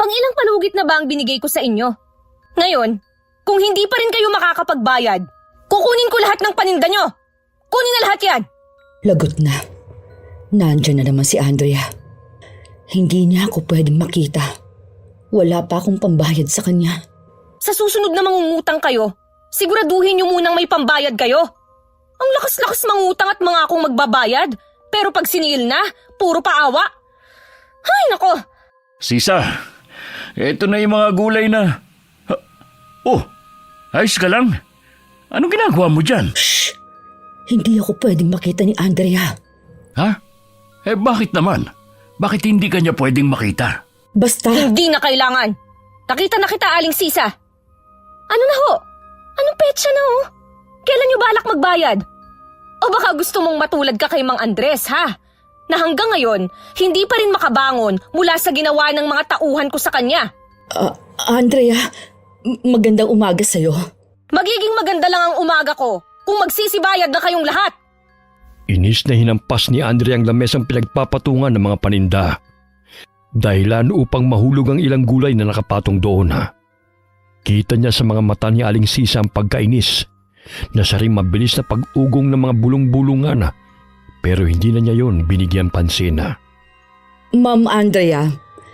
Pangilang palugit na ba ang binigay ko sa inyo? Ngayon, kung hindi pa rin kayo makakapagbayad, kukunin ko lahat ng paninda nyo. Kunin na lahat yan. Lagot na. Nandyan na naman si Andrea. Hindi niya ako pwedeng makita. Wala pa akong pambayad sa kanya. Sa susunod na mangungutang kayo, siguraduhin nyo munang may pambayad kayo. Ang lakas-lakas mangutang at mga akong magbabayad, pero pag sinil na, puro paawa. Ay, nako! Sisa, eto na yung mga gulay na... Oh, ayos ka lang? Anong ginagawa mo dyan? Shh! Hindi ako pwedeng makita ni Andrea. Ha? Bakit naman? Bakit hindi ka niya pwedeng makita? Basta... Hindi na kailangan. Nakita na kita, Aling Sisa. Ano na ho? Anong petsa na ho? Kailan nyo balak magbayad? O baka gusto mong matulad ka kay Mang Andres, ha? Na hanggang ngayon, hindi pa rin makabangon mula sa ginawa ng mga tauhan ko sa kanya. Andrea, magandang umaga sa'yo. Magiging maganda lang ang umaga ko kung magsisibayad na kayong lahat. Inis na hinampas ni Andrea ang lamesang pinagpapatungan ng mga paninda. Dahilan upang mahulog ang ilang gulay na nakapatong doon. Kita niya sa mga mata ni Aling Sisa ang pagkainis na siya rin mabilis na pag-ugong ng mga bulong-bulungan pero hindi na niya yon binigyan pansin. Ma'am Andrea,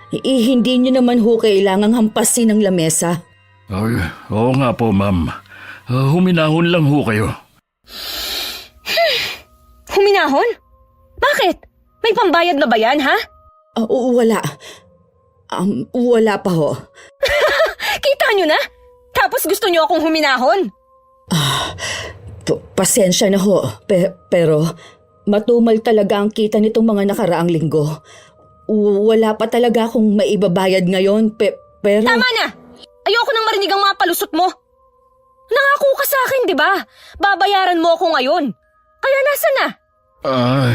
hindi niyo naman ho kailangang hampasin ang lamesa. Ay, oo nga po, ma'am. Huminahon lang ho kayo. Huminahon? Bakit? May pambayad na ba yan, ha? Wala. Wala pa ho. Kita nyo na? Tapos gusto nyo akong huminahon? Pasensya na ho, pero matumal talaga ang kita nitong mga nakaraang linggo. Wala pa talaga akong maibabayad ngayon, pero... Tama na! Ayoko nang marinig ang mga palusot mo. Nangako ka sa akin, di ba? Babayaran mo ako ngayon. Kaya nasa na? Ay,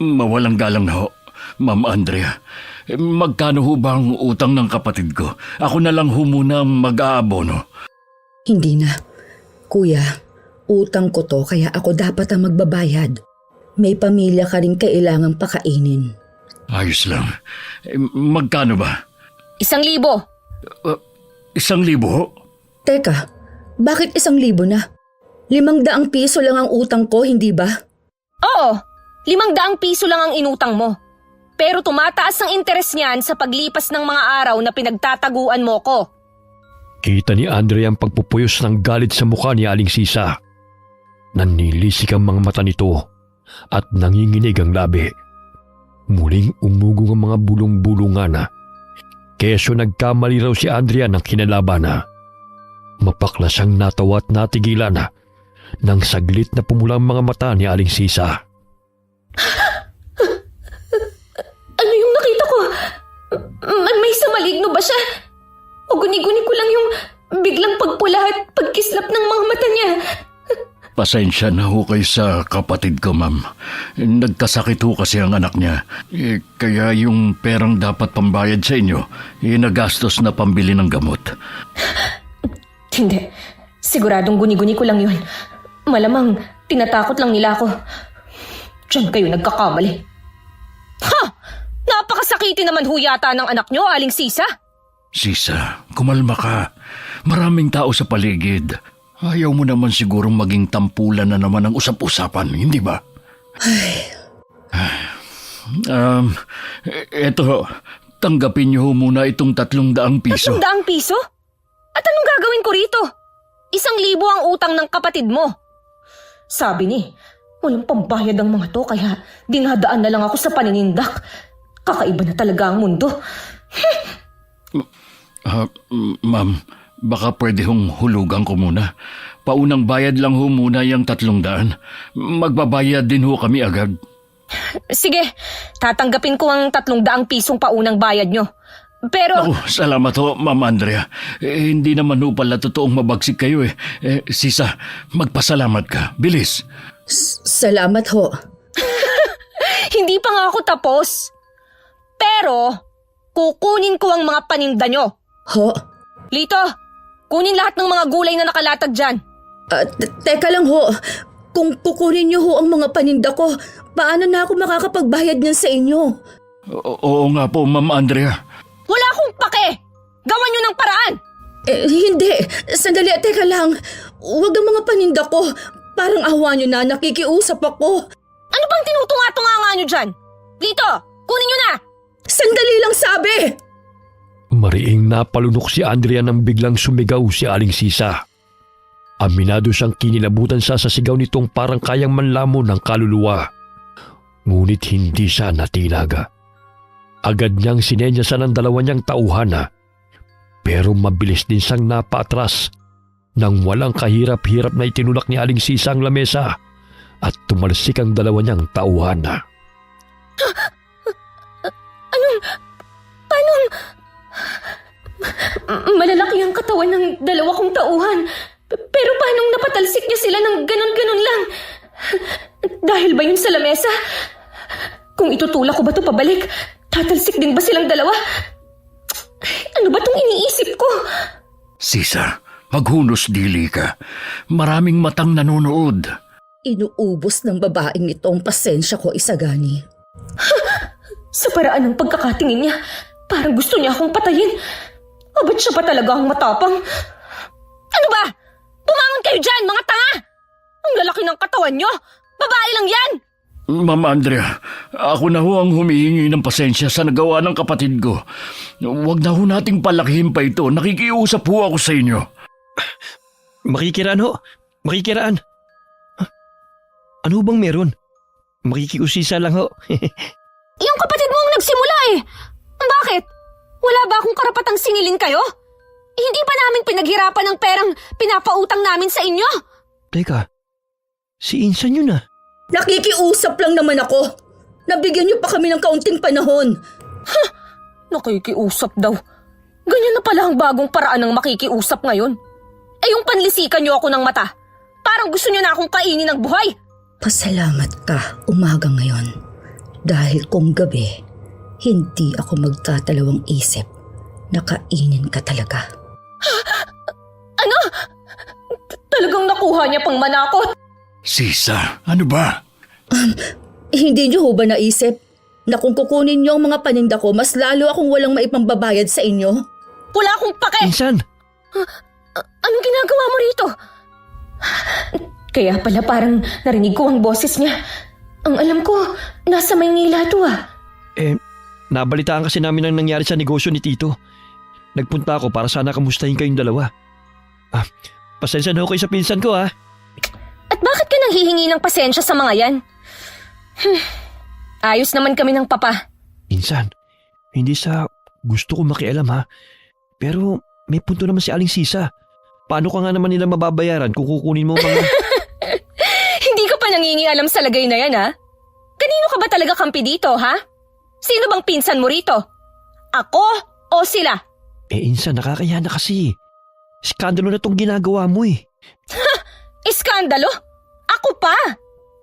mawalang galang na ho, Ma'am Andrea. Magkano ho ba ang utang ng kapatid ko? Ako na lang ho muna mag-aabono. Hindi na. Kuya, utang ko to kaya ako dapat ang magbabayad. May pamilya ka rin kailangang pakainin. Ayos lang. Magkano ba? 1,000. 1,000 ho? Teka, bakit 1,000 na? 500 piso lang ang utang ko, hindi ba? Oo, 500 piso lang ang inutang mo. Pero tumataas ang interes niyan sa paglipas ng mga araw na pinagtataguan mo ko. Kita ni Andrea ang pagpupuyos ng galit sa mukha ni Aling Sisa. Nanilisik ang mga mata nito at nanginginig ang labi. Muling umugong ang mga bulong-bulungan. Kesyo nagkamali raw si Andrea ng kinalaban. Mapaklas ang natawa at natigilan nang saglit na pumula ang mga mata ni Aling Sisa. Ano yung nakita ko? May samaligno ba siya? O guni-guni ko lang yung biglang pagpula at pagkislap ng mga mata niya. Pasensya na ho kayo sa kapatid ko, ma'am. Nagkasakit ho kasi ang anak niya. Kaya yung perang dapat pambayad sa inyo, nagastos na pambili ng gamot. Hindi. Siguradong guni-guni ko lang yun. Malamang tinatakot lang nila ako. Diyan kayo nagkakamali. Ha! Napakasakiti naman ho yata ng anak nyo, Aling Sisa. Sisa, kumalma ka. Maraming tao sa paligid. Ayaw mo naman sigurong maging tampulan na naman ang usap-usapan, hindi ba? Eto, tanggapin niyo muna itong 300 piso. 300 piso? At anong gagawin ko rito? 1,000 ang utang ng kapatid mo. Sabi ni, walang pambayad ang mga to kaya dinadaan na lang ako sa paninindak. Kakaiba na talaga ang mundo. Ma'am, baka pwede hong hulugan ko muna. Paunang bayad lang ho muna yung 300. Magbabayad din ho kami agad. Sige, tatanggapin ko ang 300 pisong paunang bayad nyo. Pero... Naku, salamat ho, Ma'am Andrea. Hindi naman ho pala totoong mabagsik kayo eh. Sisa, magpasalamat ka. Bilis. Salamat ho. Hindi pa nga ako tapos. Pero, kukunin ko ang mga paninda nyo. Ho? Lito, kunin lahat ng mga gulay na nakalatag dyan. Teka lang ho. Kung kukunin niyo ho ang mga paninda ko, paano na ako makakapagbayad niyan sa inyo? Oo nga po, Ma'am Andrea. Wala Hindi. Sandali, teka lang. Huwag ang mga paninda ko. Parang awa nyo na, nakikiusap ako. Ano bang tinutunga-tunga nga nyo dyan? Lito, kunin nyo na! Sandali lang sabi! Mariing napalunok si Andrea nang biglang sumigaw si Aling Sisa. Aminado siyang kinilabutan sa sigaw nitong parang kayang manlamon ng kaluluwa. Ngunit hindi siya natilaga. Agad niyang sinenyasan ang dalawa niyang tauhan pero mabilis din siyang napaatras nang walang kahirap-hirap na itinulak ni Aling Sisa ang lamesa at tumalsik ang dalawa niyang tauhan. Malalaki ang katawan ng dalawa kong tauhan. Pero paano napatalsik niya sila ng ganon-ganon lang? Dahil ba yun sa lamesa? Kung itutulak ko ba ito pabalik, tatalsik din ba silang dalawa? Ano ba itong iniisip ko? Sisa, maghunos dili ka. Maraming matang nanonood. Inuubos ng babaeng ito ang pasensya ko, Isagani. Sa paraan ng pagkakatingin niya, parang gusto niya akong patayin. O ba't siya pa talaga ang matapang? Ano ba? Bumangon kayo dyan, mga tanga! Ang lalaki ng katawan niyo! Babae lang yan! Ma'am Andrea, ako na ho ang humihingi ng pasensya sa nagawa ng kapatid ko. Huwag na ho nating palakihin pa ito. Nakikiusap ho ako sa inyo. Makikiraan ho. Makikiraan. Ano bang meron? Makikiusisa lang ho. Yung kapatid mo ang nagsimula eh! Bakit? Wala ba akong karapatang singilin kayo? Hindi ba namin pinaghirapan ng perang pinapautang namin sa inyo? Teka, si Insan yun ah. Nakikiusap lang naman ako. Nabigyan niyo pa kami ng kaunting panahon. Nakikiusap daw. Ganyan na pala ang bagong paraan ng makikiusap ngayon. Eh yung panlisikan niyo ako ng mata. Parang gusto niyo na akong kainin ng buhay. Pasalamat ka umaga ngayon. Dahil kung gabi, hindi ako magtatalawang isip na kainin ka talaga. Ano? Talagang nakuha niya pang manakot? Sisa, ano ba? Hindi niyo ho ba naisip na kung kukunin niyo ang mga paninda ko, mas lalo akong walang maipambabayad sa inyo? Wala akong pake! Insan! Anong ginagawa mo rito? Kaya pala parang narinig ko ang boses niya. Ang alam ko, nasa Maynila to Nabalitaan kasi namin ang nangyari sa negosyo ni Tito. Nagpunta ako para sana kamustahin kayong dalawa. Pasensya na ho kayo sa pinsan ko At bakit ka nang hihingi ng pasensya sa mga yan? Ayos naman kami ng papa. Insan, hindi sa gusto ko makialam Pero may punto naman si Aling Sisa. Paano ka nga naman nila mababayaran kung kukunin mo mga... Hindi ka pa nangingialam sa lagay na yan Kanino ka ba talaga kampi dito Sino bang pinsan mo rito? Ako o sila? Insan, nakakaya na kasi. Skandalo na tong ginagawa mo Iskandalo? Ako pa?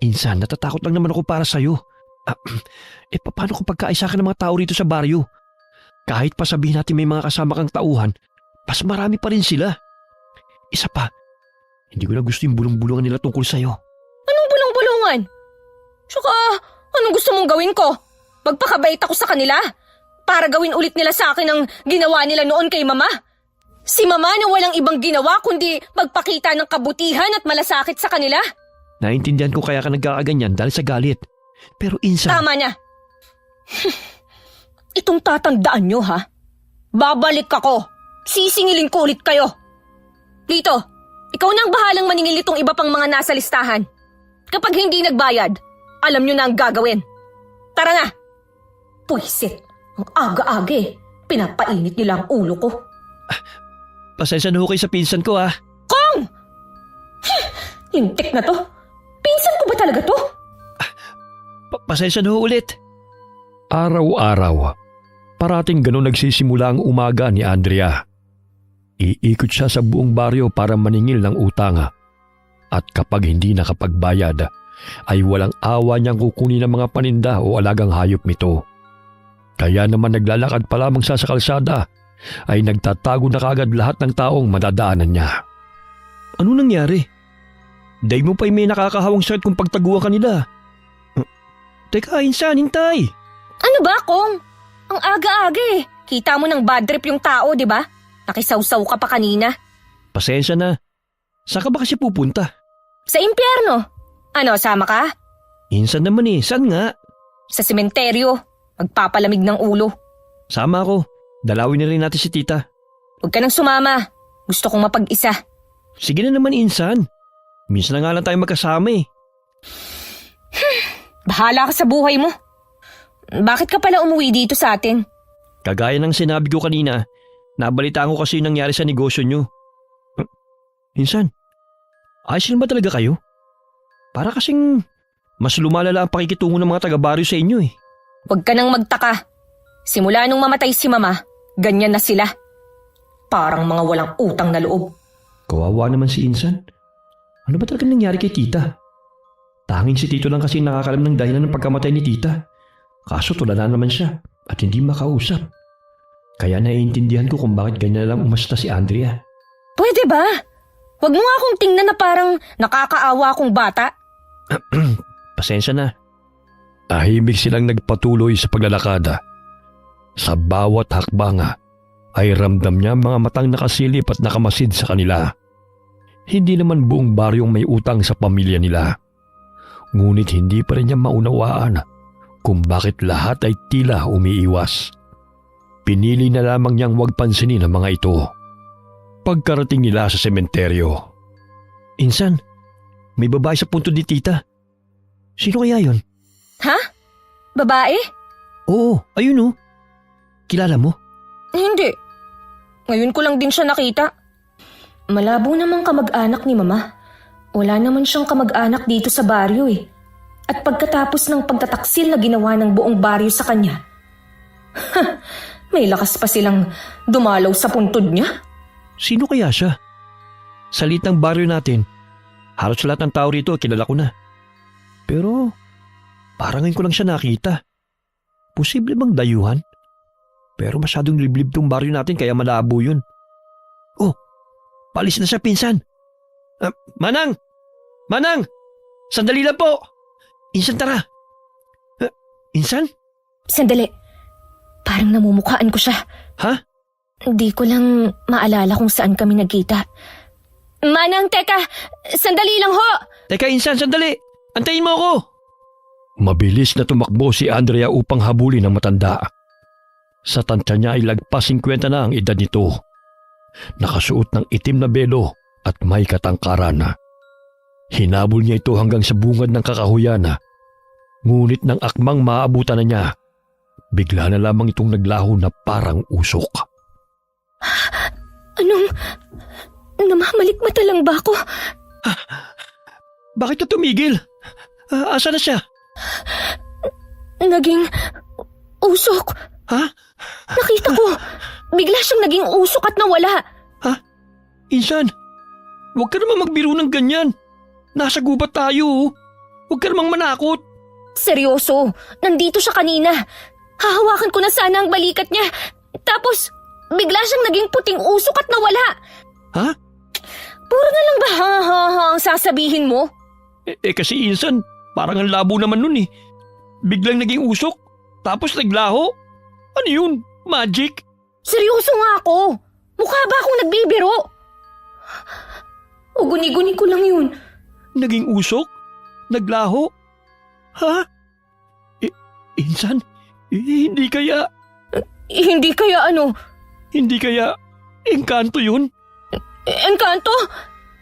Insan, natatakot lang naman ako para sa'yo. Paano kung pagkaisa ka ng mga tao rito sa baryo? Kahit pa sabihin natin may mga kasama kang tauhan, mas marami pa rin sila. Isa pa, hindi ko na gusto yung bulong-bulungan nila tungkol sa'yo. Anong bulong-bulungan? Tsaka, anong gusto mong gawin ko? Magpakabait ako sa kanila? Para gawin ulit nila sa akin ang ginawa nila noon kay Mama? Si Mama na walang ibang ginawa kundi magpakita ng kabutihan at malasakit sa kanila? Naintindihan ko kaya ka nagkakaganyan dahil sa galit. Pero Insan... Tama na. Itong tatandaan nyo Babalik ako. Sisingilin ko ulit kayo. Lito, ikaw na ang bahalang maningil itong iba pang mga nasa listahan. Kapag hindi nagbayad, alam nyo na ang gagawin. Tara na. Puisit. Ang aga-aga Pinapainit nila ang ulo ko. Pasensya na ho kayo sa pinsan ko Kong! Lintik na to. Pinsan ko ba talaga to? Pasensya na ho ulit. Araw-araw, parating ganun nagsisimula ang umaga ni Andrea. Iikot siya sa buong baryo para maningil ng utang. At kapag hindi nakapagbayad, ay walang awa niyang kukunin ng mga paninda o alagang hayop nito. Kaya naman naglalakad pa lamang siya sa kalsada, ay nagtatago na kagad lahat ng taong madadaanan niya. Ano nangyari? Dahil mo pa'y may nakakahawang sakit kung pagtaguan ka nila. Teka, Insan, hintay! Ano ba, Kong? Ang aga-aga Kita mo ng bad trip yung tao, di ba? Nakisawsaw ka pa kanina. Pasensya na. Saan ka ba kasi pupunta? Sa impyerno. Ano, sama ka? Insan naman eh. Saan nga? Sa sementeryo. Magpapalamig ng ulo. Sama ako. Dalawin na rin natin si tita. Huwag ka nang sumama. Gusto kong mapag-isa. Sige na naman, Insan. Minsan na nga lang tayo magkasama eh. Bahala ka sa buhay mo. Bakit ka pala umuwi dito sa atin? Kagaya ng sinabi ko kanina, nabalitaan ko kasi yung nangyari sa negosyo nyo. Insan, ayos lang ba talaga kayo? Para kasing mas lumalala ang pakikitungo ng mga taga-baryo sa inyo eh. Huwag ka nang magtaka. Simula nung mamatay si Mama, ganyan na sila. Parang mga walang utang na loob. Kawawa naman si Insan. Ano ba talaga nangyari kay tita? Tanging si Tito lang kasi nakakalam ng dahilan ng pagkamatay ni tita. Kaso tulala naman siya at hindi makausap. Kaya naiintindihan ko kung bakit ganyan lang umasta si Andrea. Pwede ba? Huwag mo nga akong tingnan na parang nakakaawa akong bata. Pasensya na. Tahimik silang nagpatuloy sa paglalakada. Sa bawat hakbanga ay ramdam niya mga matang nakasilip at nakamasid sa kanila. Hindi naman buong baryong may utang sa pamilya nila. Ngunit hindi pa rin niya maunawaan kung bakit lahat ay tila umiiwas. Pinili na lamang niyang huwag pansinin ang mga ito. Pagkarating nila sa sementeryo. Insan, may babae sa punto ni tita. Sino kaya yon? Ha? Babae? Oo, ayun oh. Kilala mo? Hindi. Ngayon ko lang din siya nakita. Malabo namang kamag-anak ni Mama. Wala naman siyang kamag-anak dito sa baryo eh. At pagkatapos ng pagtataksil na ginawa ng buong baryo sa kanya, may lakas pa silang dumalaw sa puntod niya. Sino kaya siya? Sa liit ng baryo natin, halos lahat ng tao rito kilala ko na. Pero parang ngayon ko lang siya nakita. Posible bang dayuhan? Pero masyadong liblib tong baryo natin kaya malabo yun. Oh, palis na siya pinsan. Manang! Manang! Sandali lang po! Insan tara! Insan? Sandali. Parang namumukhaan ko siya. Ha? Hindi ko lang maalala kung saan kami nagkita. Manang, teka! Sandali lang ho! Teka Insan, sandali! Antayin mo ako! Mabilis na tumakbo si Andrea upang habulin ang matanda. Sa tansya niya ay lagpas 50 na ang edad nito. Nakasuot ng itim na belo at may katangkaran. Hinabol niya ito hanggang sa bungad ng kakahuyan. Ngunit nang akmang maabutan na niya, bigla na lamang itong naglaho na parang usok. Anong... namamalikmata lang ba ako? Bakit na tumigil? Asa na siya? Naging... usok. Ha? Nakita ko. Bigla siyang naging usok at nawala. Ha? Insan, huwag ka namang magbiro ng ganyan. Nasa gubat tayo. Huwag ka namang manakot. Seryoso, nandito siya kanina. Hahawakan ko na sana ang balikat niya. Tapos, bigla siyang naging puting usok at nawala. Ha? Puro na lang ba ha ang sasabihin mo? Kasi Insan, parang ang labo naman nun eh. Biglang naging usok, tapos naglaho. Ano yun? Magic? Seryoso nga ako. Mukha ba akong nagbibiro? O guni-guni ko lang yun. Naging usok? Naglaho? Ha? Insan, hindi kaya... Hindi kaya ano? Hindi kaya engkanto yun? Engkanto?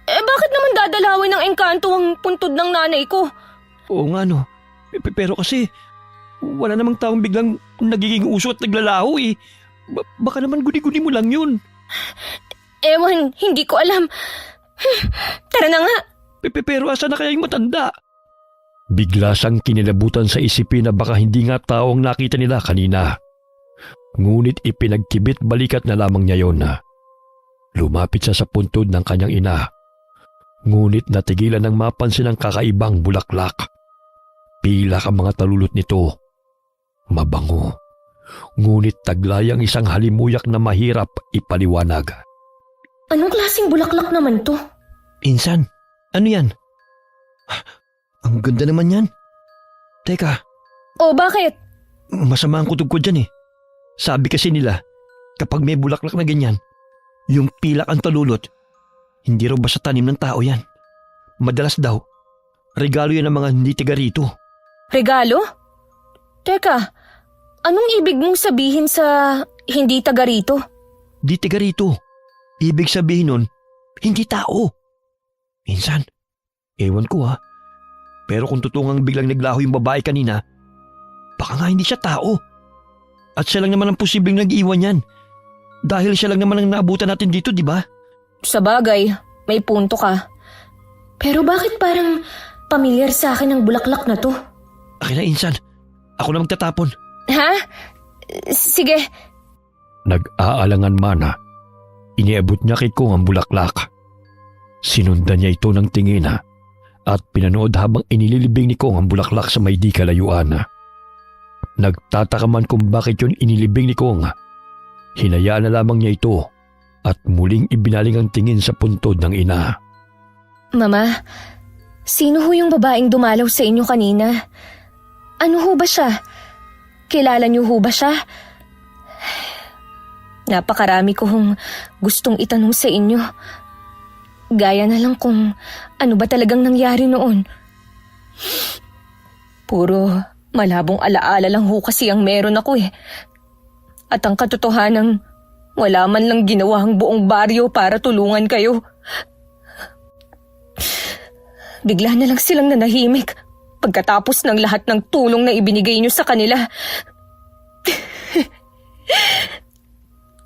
Bakit naman dadalawin ng engkanto ang puntod ng nanay ko? Oo nga no. Pero kasi wala namang taong biglang nagiging uso at naglalaho eh. Baka naman guni-guni mo lang yun. Ewan, hindi ko alam. Tara na nga. Pero asa na kaya yung matanda? Bigla siyang kinilabutan sa isipin na baka hindi nga tao ang nakita nila kanina. Ngunit ipinagkibit balikat na lamang niya yon. Lumapit siya sa puntod ng kanyang ina. Ngunit natigilan ng mapansin ang kakaibang bulaklak. Pilak ang mga talulot nito. Mabango. Ngunit taglay ang isang halimuyak na mahirap ipaliwanag. Anong klaseng bulaklak naman to? Insan, ano yan? Ang ganda naman yan. Teka, O bakit? masama ang kutob ko dyan eh. Sabi kasi nila, kapag may bulaklak na ganyan, Yung pilak ang talulot, hindi raw basta tanim ng tao yan. Madalas daw, regalo yan ng mga hindi tiga rito. Regalo? Teka, anong ibig mong sabihin sa hindi taga rito? Di tiga rito. Ibig sabihin nun, hindi tao. Minsan, ewan ko ha. Pero kung tutungang biglang naglaho yung babae kanina, baka nga hindi siya tao. At siya lang naman ang posibleng nag-iwan yan. Dahil siya lang naman ang naabutan natin dito, di ba? Sa bagay, may punto ka. Pero bakit parang pamilyar sa akin ang bulaklak na to? Akin na, Insan. Ako na magtatapon. Ha? Sige. Nag-aalangan mana. Iniabot niya kay Kong ang bulaklak. Sinundan niya ito ng tingin at pinanood habang inililibing ni Kong ang bulaklak sa may di kalayuan. Nagtataka man kung bakit yun inilibing ni Kong. Hinayaan na lamang niya ito at muling ibinaling ang tingin sa puntod ng ina. Mama, sino ho yung babaeng dumalaw sa inyo kanina? Ano ho ba siya? Kilala niyo ho ba siya? Napakarami ko hong gustong itanong sa inyo. Gaya na lang kung ano ba talagang nangyari noon. Puro malabong alaala lang ho kasi ang meron ako eh. At ang katotohanan, wala man lang ginawa ang buong baryo para tulungan kayo. Bigla na lang silang nanahimik pagkatapos ng lahat ng tulong na ibinigay niyo sa kanila.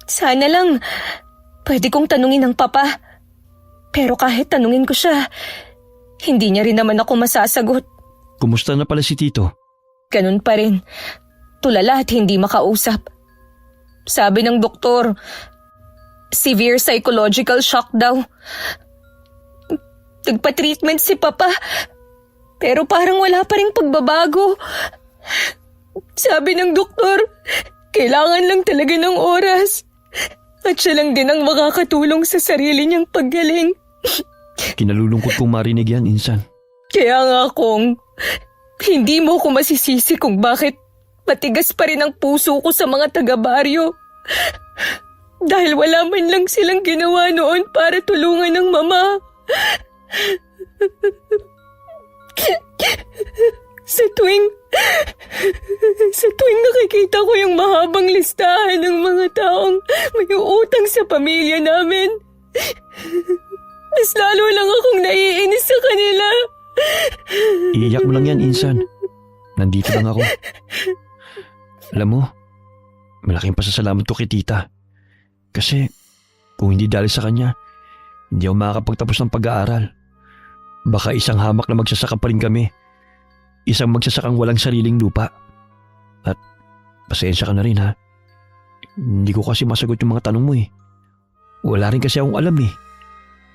Sana lang pwede kong tanungin ang papa. Pero kahit tanungin ko siya, hindi niya rin naman ako masasagot. Kumusta na pala si Tito? Ganun pa rin. Tulala at hindi makausap. Sabi ng doktor, severe psychological shock daw. Nagpa-treatment si Papa, pero parang wala pa ring pagbabago. Sabi ng doktor, kailangan lang talaga ng oras. At siya lang din ang makakatulong sa sarili niyang paggaling. Kinalulungkot kong marinig yan, Insan. Kaya nga kung hindi mo ko masisisi kung bakit matigas pa rin ang puso ko sa mga taga-baryo. Dahil wala man lang silang ginawa noon para tulungan ng mama. Sa tuwing nakikita ko yung mahabang listahan ng mga taong may utang sa pamilya namin, mas lalo lang akong naiinis sa kanila. Iiyak mo lang yan, Insan. Nandito lang ako. Alam mo, malaking pasasalamat ko kay Tita. Kasi kung hindi dahil sa kanya, hindi ako makakapagtapos ng pag-aaral. Baka isang hamak na magsasaka pa rin kami. Isang magsasakang walang sariling lupa. At pasensya ka na rin ha. Hindi ko kasi masagot yung mga tanong mo eh. Wala rin kasi akong alam eh.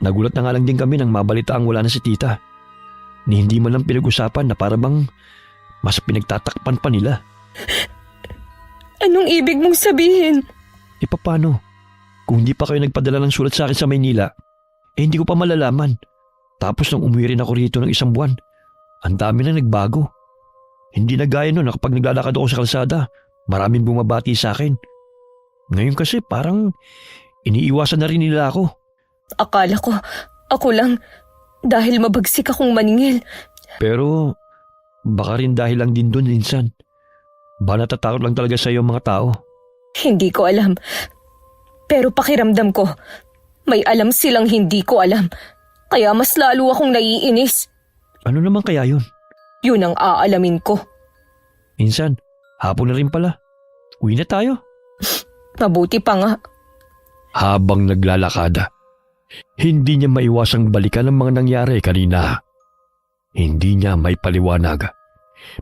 Nagulat na nga lang din kami nang mabalitaang wala na si Tita. Ni hindi man lang pinag-usapan na para bang mas pinagtatakpan pa nila. Anong ibig mong sabihin? E paano? Kung hindi pa kayo nagpadala ng sulat sa akin sa Maynila, hindi ko pa malalaman. Tapos nang umuwi rin ako rito ng isang buwan, ang dami na nagbago. Hindi na gaya nun na kapag naglalakad ako sa kalsada, maraming bumabati sa akin. Ngayon kasi parang iniiwasan na rin nila ako. Akala ko, ako lang, dahil mabagsik akong maningil. Pero baka rin dahil lang din doon, Insan. Ba natatakot lang talaga sa iyo mga tao? Hindi ko alam. Pero pakiramdam ko, may alam silang hindi ko alam. Kaya mas lalo akong naiinis. Ano naman kaya yun? Yun ang aalamin ko. Insan, hapon na rin pala. Uwi na tayo. Mabuti pa nga. Habang naglalakad, hindi niya maiwasang balikan ang mga nangyari kanina. Hindi niya may paliwanag,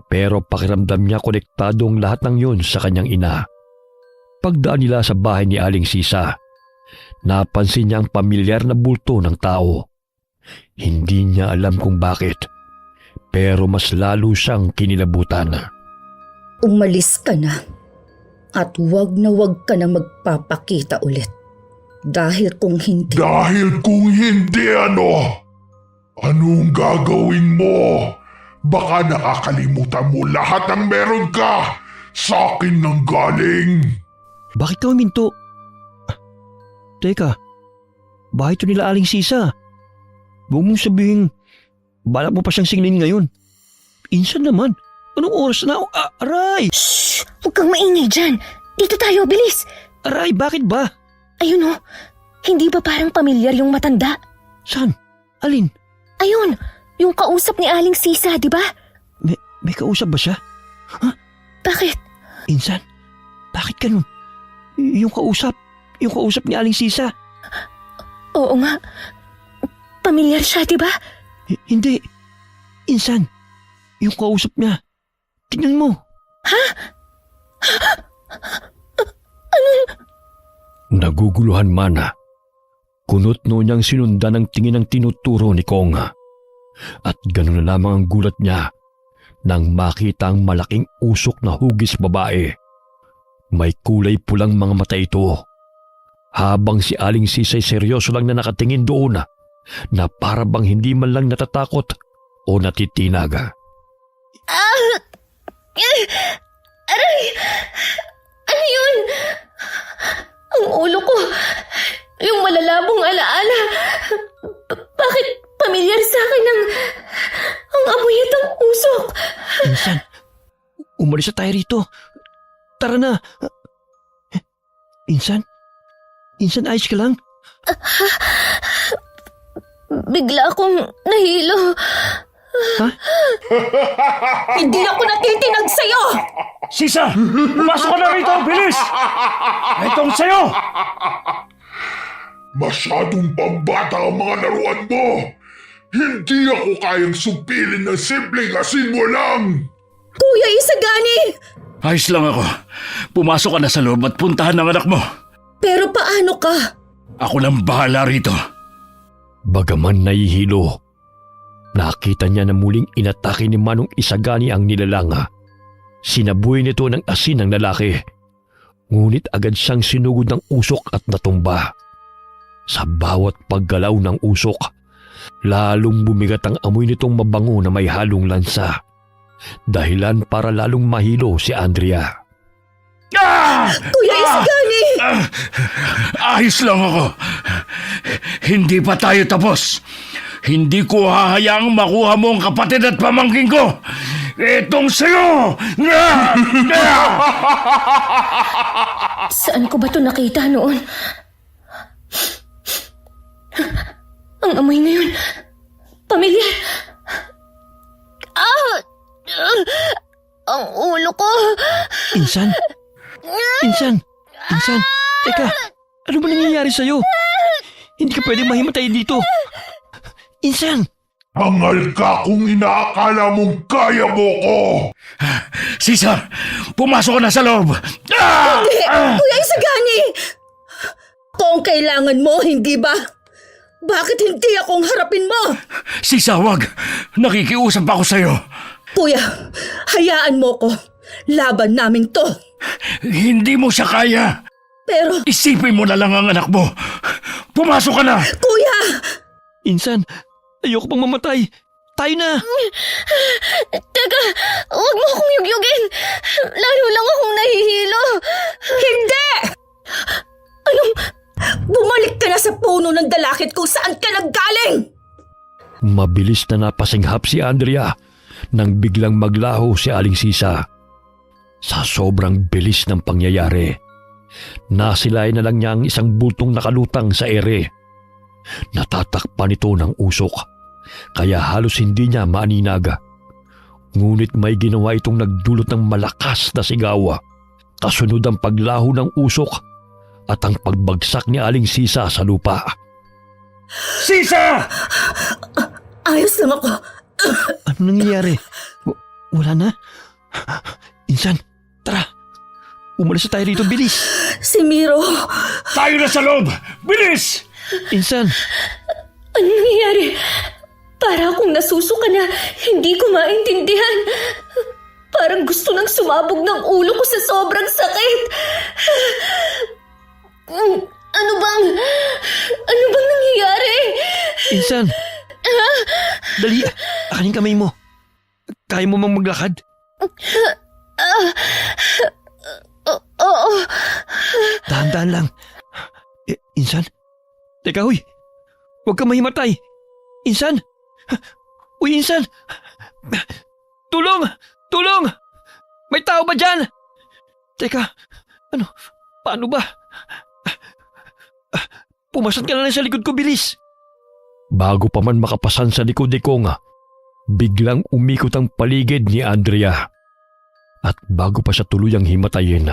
pero pakiramdam niya konektado ang lahat ng yun sa kanyang ina. Pagdaan nila sa bahay ni Aling Sisa, napansin niya ang pamilyar na bulto ng tao. Hindi niya alam kung bakit, pero mas lalo siyang kinilabutan. Umalis ka na at wag ka na magpapakita ulit. Dahil kung hindi... Anong gagawin mo? Baka nakakalimutan mo lahat ng meron ka. Sa akin nang galing. Bakit ka huminto? Teka, bahay to nila Aling Sisa. Huwag mong sabihin, balak mo pa siyang singilin ngayon. Insan naman, anong oras na? Aray! Shh! Huwag kang maingay dyan. Dito tayo, bilis. Aray, bakit ba? Ayun oh, hindi ba parang pamilyar yung matanda? Saan? Alin? Ayun, yung kausap ni Aling Sisa, di ba? May kausap ba siya? Bakit? Insan, bakit ganun? Yung kausap ni Aling Sisa. Oo nga. Pamilyar siya, di ba? Hindi. Insan, yung kausap niya. Tingnan mo. Naguguluhan man, kunot no niyang sinundan ang tingin ng tinuturo ni Kong. At gano'n na lamang ang gulat niya nang makita ang malaking usok na hugis babae. May kulay pulang mga mata ito. Habang si Aling Sisay seryoso lang na nakatingin doon na para bang hindi man lang natatakot o natitinag. Aray! Ano yun? Ang ulo ko. Yung malalabong alaala. Bakit pamilyar sa akin ang amoy at ang usok? Insan, umalis na tayo rito. Tara na. Insan? Insan, ayos ka lang? Bigla akong nahilo. Ha? Hindi ako natitinag sa'yo! Sisa! Pumasok ka na rito! Bilis! Itong sa'yo! Masyadong pambata ang mga laruan mo! Hindi ako kayang supilin ng simpleng asin mo lang! Kuya Isagani! Ayos lang ako. Pumasok ka na sa loob at puntahan ng anak mo. Pero paano ka? Ako nang bahala rito. Bagaman nahihilo, nakita niya na muling inatake ni Manong Isagani ang nilalanga. Sinabuhay nito ng asin ng lalaki. Ngunit agad siyang sinugod ng usok at natumba. Sa bawat paggalaw ng usok, lalong bumigat ang amoy nitong mabango na may halong lansa. Dahilan para lalong mahilo si Andrea. Kuya Isagani! Ayos lang ako. Hindi pa tayo tapos. Hindi ko hahayaang makuha mo ang kapatid at pamangkin ko. Itong sa'yo! Saan ko ba ito nakita noon? Ang amoy ngayon. Pamilyar. Ang ulo ko. Insan? Insan? Insan? Teka, ano ba nangyayari sa'yo? Hindi ka pwedeng mahimatay dito. Insan! Hangal ka kung inaakala mong kaya mo ko! Sisa, pumasok ka na sa loob. Kuya Isagani! Kung kailangan mo, hindi ba? Bakit hindi akong harapin mo? Sisa, wag. Nakikiusap ako sa'yo. Kuya, hayaan mo ko. Laban namin to. Hindi mo siya kaya. Pero, Isipin mo na lang ang anak mo. Pumasok ka na. kuya! Insan, ayoko pang mamatay. Tayo na! Teka, huwag mo akong yugyugin. Lalo lang akong nahihilo. Hindi! Anong, bumalik ka na sa puno ng dalakit kung saan ka naggaling! Mabilis na napasinghap si Andrea nang biglang maglaho si Aling Sisa. Sa sobrang bilis ng pangyayari, nasilay na lang niya ang isang bultong nakalutang sa ere. Natatakpan ito ng usok, kaya halos hindi niya maaninag. Ngunit may ginawa itong nagdulot ng malakas na sigaw. Kasunod ang paglaho ng usok at ang pagbagsak ni Aling Sisa sa lupa. Sisa! Ayos lang ako. Ano nangyayari? Wala na? Insan, tara. Umalis na tayo rito, bilis. Si Miro, Tayo na sa loob! Bilis! Insan, Ano nangyayari? Para akong nasusuka na hindi ko maintindihan. Parang gusto nang sumabog ng ulo ko sa sobrang sakit. Ano bang nangyayari? Insan. Dali, akanin kamay mo. Kaya mo mang maglakad? Oo. Dahan-dahan lang. Insan? Teka, huy. Huwag kang mahimatay. Insan? Uy, Insan! Tulong! Tulong! May tao ba dyan? Teka, paano ba? Pumasan ka na lang sa likod ko, bilis! Bago pa man makapasan sa likod ni Kong, biglang umikot ang paligid ni Andrea. At bago pa siya tuluyang himatayin,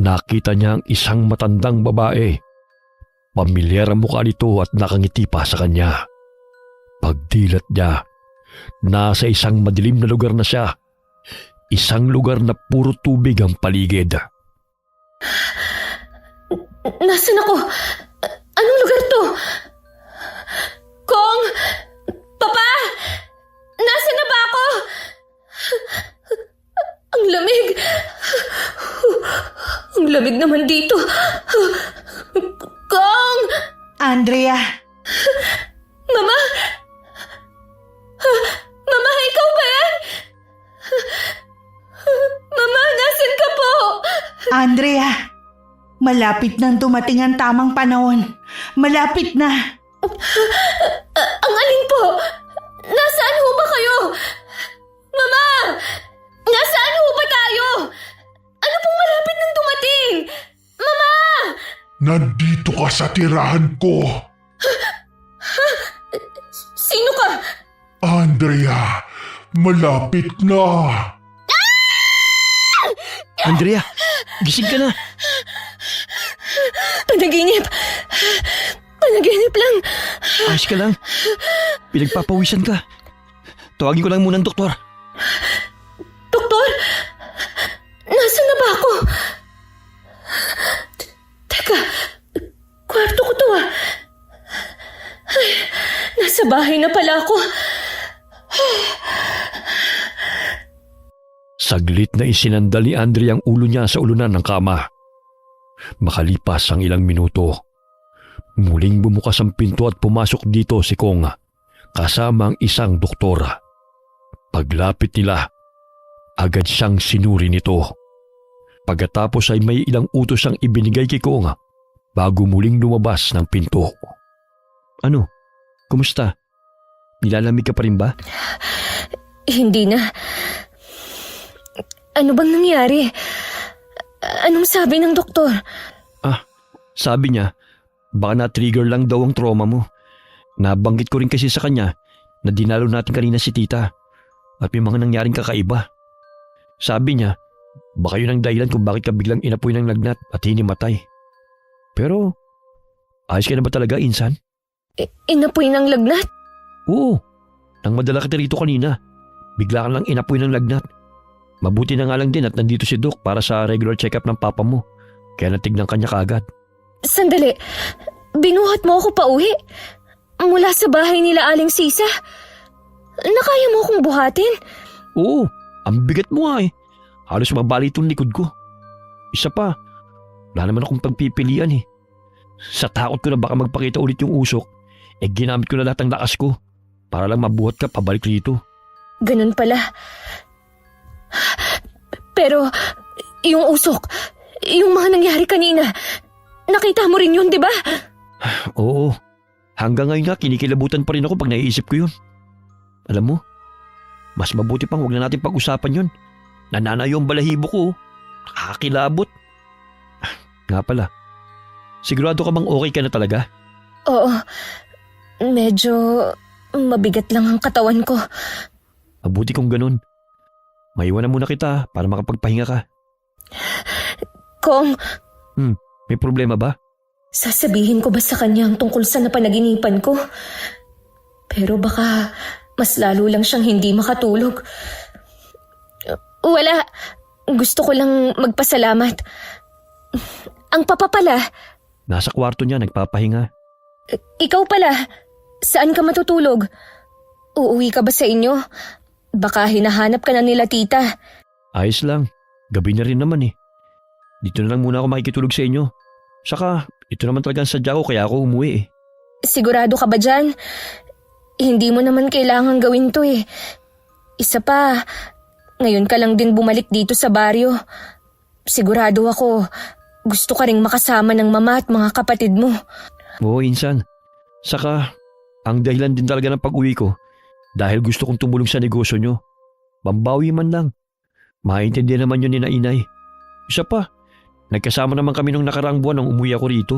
nakita niya ang isang matandang babae. Pamilyar ang mukha nito at nakangiti pa sa kanya. Pagdilat niya, nasa isang madilim na lugar na siya. Isang lugar na puro tubig ang paligid. Nasaan ako? Anong lugar to? Kong! Papa! Nasaan na ba ako? Ang lamig. Ang lamig naman dito. Kong! Andrea, Mama? Mama, ikaw ba yan? Mama, nasan ka po? Andrea, malapit nang dumating ang tamang panahon. Malapit na. Ang alin po? Nasaan ho ba kayo? Mama! Nasaan ho ba tayo? Ano pong malapit nang dumating? Mama! Nandito ka sa tirahan ko. Sino ka? Andrea, malapit na. Andrea, gising ka na. Panaginip. Panaginip lang. Ayos ka lang. Pinagpapawisan ka. Tawagin ko lang muna ang doktor. Doktor? Nasaan na ba ako? Teka, kwarto ko to ah. Ay, nasa bahay na pala ako. Saglit na isinandal ni Andrea ang ulo niya sa ulunan ng kama. Makalipas ang ilang minuto, muling bumukas ang pinto at pumasok dito si Kong kasama ang isang doktora. Paglapit nila, agad siyang sinuri nito. Pagkatapos ay may ilang utos ang ibinigay kay Kong bago muling lumabas ng pinto. Ano? Kumusta? Nilalamig ka pa rin ba? Hindi na. Ano bang nangyari? Anong sabi ng doktor? Sabi niya, baka na-trigger lang daw ang trauma mo. Nabanggit ko rin kasi sa kanya na dinalo natin kanina si tita at may mga nangyaring kakaiba. Sabi niya, baka yun ang dahilan kung bakit ka biglang inapoy ng lagnat at hinimatay. Pero, ayos ka na ba talaga, Insan? Inapoy ng lagnat? Oo, nang madala kita rito kanina, bigla ka lang inapoy ng lagnat. Mabuti na nga lang din at nandito si Doc para sa regular check-up ng papa mo. Kaya natignan kanya kaagad. Sandali, binuhat mo ako pa uwi? Mula sa bahay nila Aling Sisa? Nakaya mo akong buhatin? Oo, ang bigat mo nga eh. Halos mabali itong likod ko. Isa pa, wala naman akong pagpipilian eh. Sa takot ko na baka magpakita ulit yung usok, ginamit ko na lahat ng lakas ko para lang mabuhat ka pabalik rito. Ganun pala. Pero, yung usok, yung mga nangyari kanina, nakita mo rin yun, di ba? Oo, hanggang ngayon nga kinikilabutan pa rin ako pag naiisip ko yun. Alam mo, mas mabuti pang huwag na natin pag-usapan yun. Nananayo ang balahibo ko, nakakilabot. Nga pala, sigurado ka bang okay ka na talaga? Oo, medyo mabigat lang ang katawan ko. Mabuti kung ganun. Maiwanan muna kita para makapagpahinga ka. Kong, May problema ba? sasabihin ko ba sa kanya ang tungkol sa napanaginipan ko? Pero baka mas lalo lang siyang hindi makatulog. Wala. Gusto ko lang magpasalamat. Ang papa pala, Nasa kwarto niya, nagpapahinga. ikaw pala, saan ka matutulog? Uuwi ka ba sa inyo? Baka hinahanap ka na nila tita. Ayos lang. Gabi na rin naman eh. Dito na lang muna ako makikitulog sa inyo. Saka, ito naman talagang sadya ko kaya ako umuwi eh. Sigurado ka ba dyan? Hindi mo naman kailangan gawin to eh. Isa pa, ngayon ka lang din bumalik dito sa baryo. Sigurado ako, gusto ka ring makasama ng mama at mga kapatid mo. Oo, Insan. Saka, ang dahilan din talaga ng pag-uwi ko dahil gusto kong tumulong sa negosyo nyo. Pambawi man lang. Maintindihan naman yun ni na inay. Isa pa, nagkasama naman kami nung nakaraang buwan nang umuwi ako rito.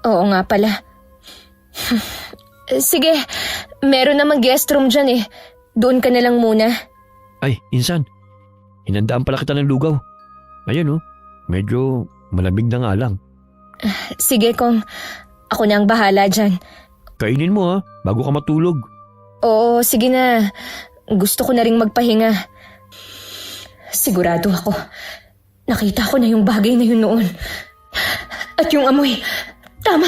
Oo nga pala. Sige, meron namang guest room dyan eh. Doon ka na lang muna. Ay, insan, hinandaan pala kita ng lugaw. Ayan medyo malamig na nga lang. Sige kung ako na ang bahala dyan. Kainin mo bago ka matulog. Oo, sige na. Gusto ko na ring magpahinga. Sigurado ako. Nakita ko na yung bagay na yun noon. At yung amoy. Tama.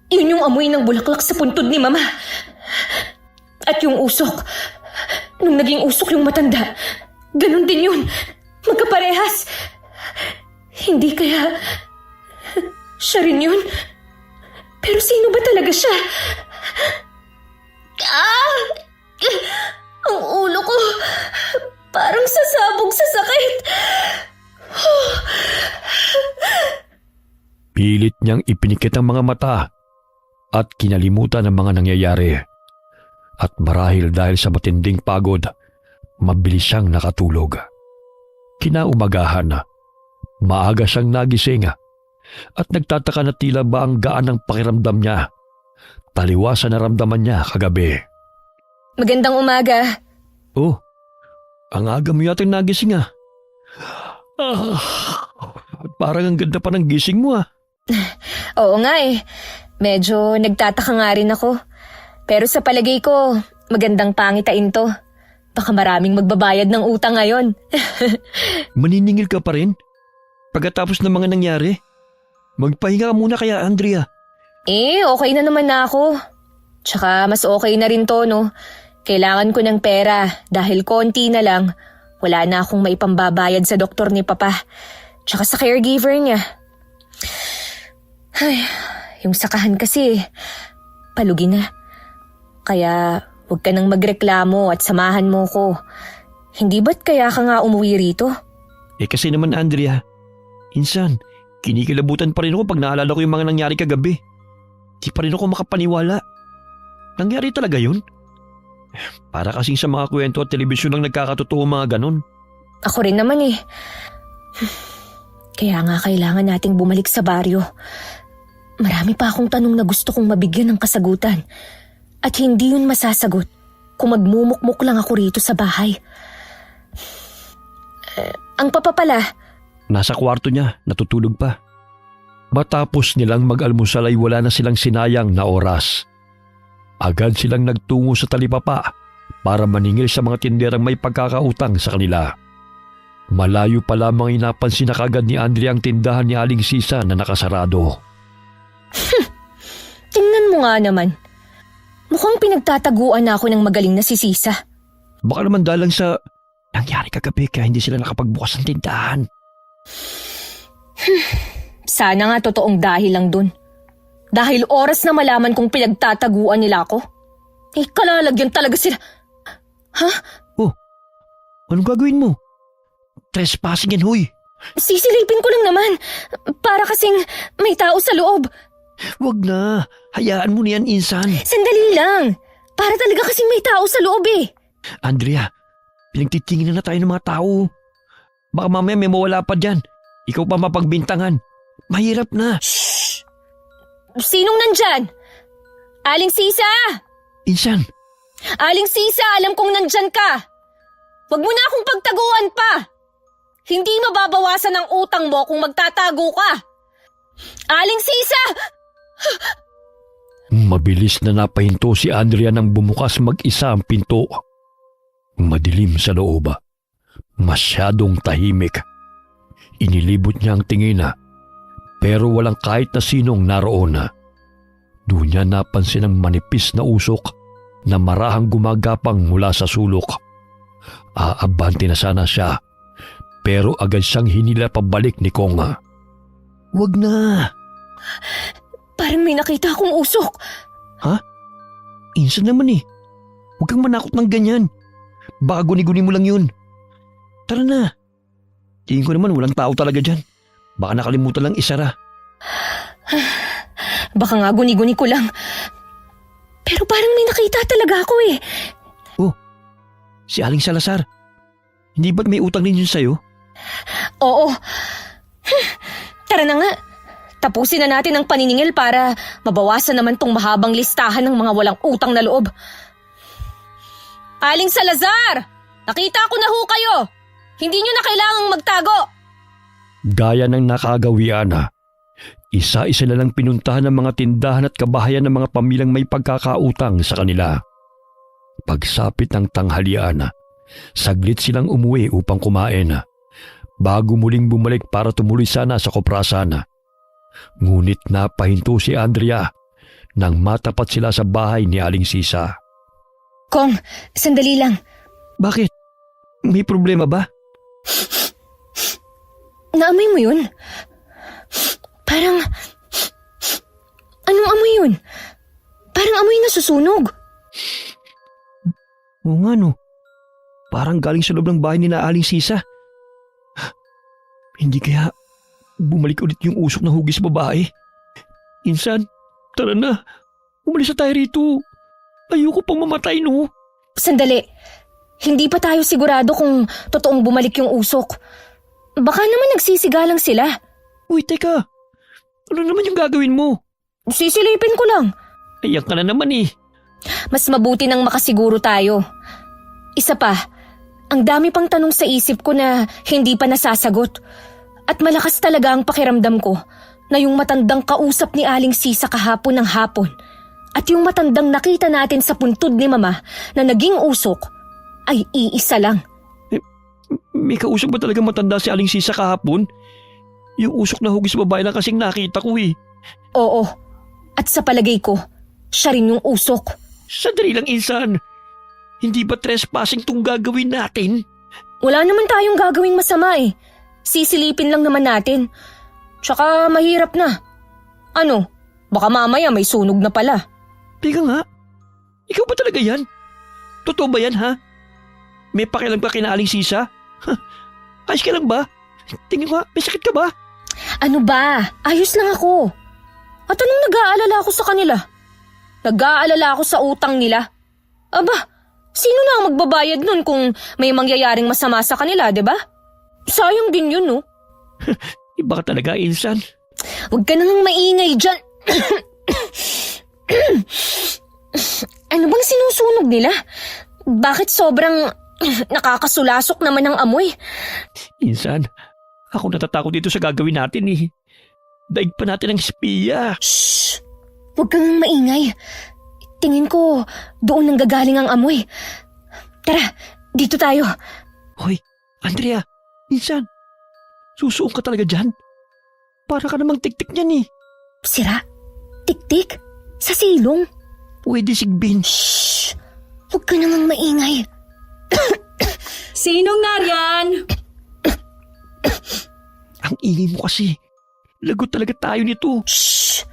Yun yung amoy ng bulaklak sa puntod ni Mama. At yung usok. Nung naging usok yung matanda. Ganon din yun. Magkaparehas. Hindi kaya... Siya rin yun. Pero sino ba talaga siya? Ang ulo ko. Parang sasabog sa sakit. Pilit niyang ipinikit ang mga mata at kinalimutan ang mga nangyayari. At marahil dahil sa matinding pagod, mabilis siyang nakatulog. Kinaumagahan, maaga siyang nagising at nagtataka na tila ba ang gaan ng pakiramdam niya. Taliwas sa naramdaman niya kagabi. Magandang umaga. Oh, ang aga mo yatang nagising parang ang ganda pa ng gising mo Oo nga eh. Medyo nagtataka nga rin ako. Pero sa palagay ko, magandang pangitain to. Baka maraming magbabayad ng utang ngayon. Maniningil ka pa rin? Pagkatapos ng mga nangyari? Magpahinga ka muna kaya, Andrea. Okay na naman na ako. Tsaka mas okay na rin to, no? Kailangan ko ng pera dahil konti na lang. Wala na akong maipambabayad sa doktor ni Papa. Tsaka sa caregiver niya. Ay, yung sakahan kasi, palugi na. Kaya huwag ka nang magreklamo at samahan mo ko. Hindi ba't kaya ka nga umuwi rito? Kasi naman, Andrea, insan, kinikilabutan pa rin ako pag naalala ko yung mga nangyari kagabi. Di pa rin ako makapaniwala. Nangyari talaga yun? Para kasing sa mga kwento at telebisyon lang nagkakatotoo mga ganon. Ako rin naman eh. Kaya nga kailangan nating bumalik sa baryo. Marami pa akong tanong na gusto kong mabigyan ng kasagutan. At hindi yun masasagot kung magmumukmuk lang ako rito sa bahay. Ang papa pala. Nasa kwarto niya, natutulog pa. Matapos nilang mag-almusal ay wala na silang sinayang na oras. Agad silang nagtungo sa talipapa para maningil sa mga tinderang may pagkakautang sa kanila. Malayo pa lamang inapansin na kagad ni Andrea ang tindahan ni Aling Sisa na nakasarado. Tingnan mo nga naman. Mukhang pinagtataguan na ako ng magaling na si Sisa. Baka naman dalang sa nangyari kagabi kaya hindi sila nakapagbukas ng tindahan. Sana nga totoong dahil lang dun. Dahil oras na malaman kung pinagtataguan nila ako. Kalalagyan talaga sila. Ha? Oh, anong gagawin mo? Trespassing yan, huy. Sisilipin ko lang naman. Para kasing may tao sa loob. Wag na. Hayaan mo na yan, insan. Sandali lang. Para talaga kasing may tao sa loob eh. Andrea, pinagtitingin na tayo ng mga tao. Baka mamaya may mawala pa dyan. Ikaw pa mapagbintangan. Mahirap na. Shhh! Sinong nandyan? Aling Sisa! Insan. Aling Sisa, alam kong nandyan ka. Huwag mo na akong pagtaguan pa. Hindi mababawasan ang utang mo kung magtatago ka. Aling Sisa! Mabilis na napahinto si Andrea nang bumukas mag-isa ang pinto. Madilim sa loob. Masyadong tahimik. Inilibot niya ang tingin pero walang kahit na sinong naroon. Doon niya napansin ang manipis na usok na marahang gumagapang mula sa sulok. Aabante na sana siya pero agad siyang hinila pabalik ni Konga. Wag na! Parang may nakita akong usok. Ha? Insan naman eh. Huwag kang manakot ng ganyan. Baka guni-guni mo lang yun. Tara na. Tingin ko naman walang tao talaga dyan. Baka nakalimutan lang isara. Baka nga guni-guni ko lang. nakita talaga ako eh. Si Aling Salazar. Hindi ba't may utang din yun sa'yo? Oo. Tara na nga. Tapusin na natin ang paniningil para mabawasan naman tong mahabang listahan ng mga walang utang na loob. Aling Salazar! Nakita ko na ho kayo! Hindi nyo na kailangang magtago! Gaya ng nakagawian na, isa-isa na lang pinuntahan ng mga tindahan at kabahayan ng mga pamilyang may pagkakautang sa kanila. Pagsapit ng tanghalian, saglit silang umuwi upang kumain, bago muling bumalik para tumuloy sana sa koprasan. Ngunit napahinto si Andrea nang matapat sila sa bahay ni Aling Sisa. Kong, sandali lang. Bakit? May problema ba? Naamoy mo yun? Parang... Anong amoy yun? Parang amoy na susunog. Oo nga no. Parang galing sa loob ng bahay ni na Aling Sisa. Hindi kaya bumalik ulit yung usok na hugis babae? Insan, tara na. Umalis na tayo rito. Ayoko pang mamatay no. Sandali. Hindi pa tayo sigurado kung totoong bumalik yung usok. Baka naman nagsisigalang sila. Uy, teka. Ano naman yung gagawin mo? Sisilipin ko lang. Ayan ka na naman eh. Mas mabuti nang makasiguro tayo. Isa pa, ang dami pang tanong sa isip ko na hindi pa nasasagot. At malakas talaga ang pakiramdam ko na yung matandang kausap ni Aling Sisa kahapon ng hapon at yung matandang nakita natin sa puntod ni Mama na naging usok ay iisa lang. May kausap ba talaga matanda si Aling Sisa kahapon? Yung usok na hugis babae lang kasing nakita ko eh. Oo, at sa palagay ko, siya rin yung usok. Sandali lang, Insan. Hindi ba trespassing tong gagawin natin? Wala naman tayong gagawing masama eh. Sisilipin lang naman natin. Tsaka mahirap na. Ano, baka mamaya may sunog na pala. Teka nga, ikaw ba talaga yan? Totoo ba yan ha? May pakialam ka kina Aling Sisa? Ayos ka lang ba? Tingin ko, may sakit ka ba? Ano ba? Ayos lang ako. At anong nag-aalala ako sa kanila? Nag-aalala ako sa utang nila. Aba, sino na ang magbabayad nun kung may mangyayaring masama sa kanila, di ba? Sayang din yun, no? Iba ka talaga, Insan. Huwag ka nang maingay dyan. Ano bang sinusunog nila? Bakit sobrang nakakasulasok naman ang amoy? Insan, ako natatakot dito sa gagawin natin eh. Daig pa natin ang espiya. Shh! Huwag kang maingay. Tingin ko, doon nang gagaling ang amoy. Tara, dito tayo. Hoy, Andrea, Insan, susuong ka talaga dyan? Para ka namang tiktik niyan eh. Sira? Tik-tik? Sa silong? Pwede sigbin. Shh! Huwag ka namang maingay. Sinong nariyan? Ang ingay mo kasi. Lagot talaga tayo nito. Shh!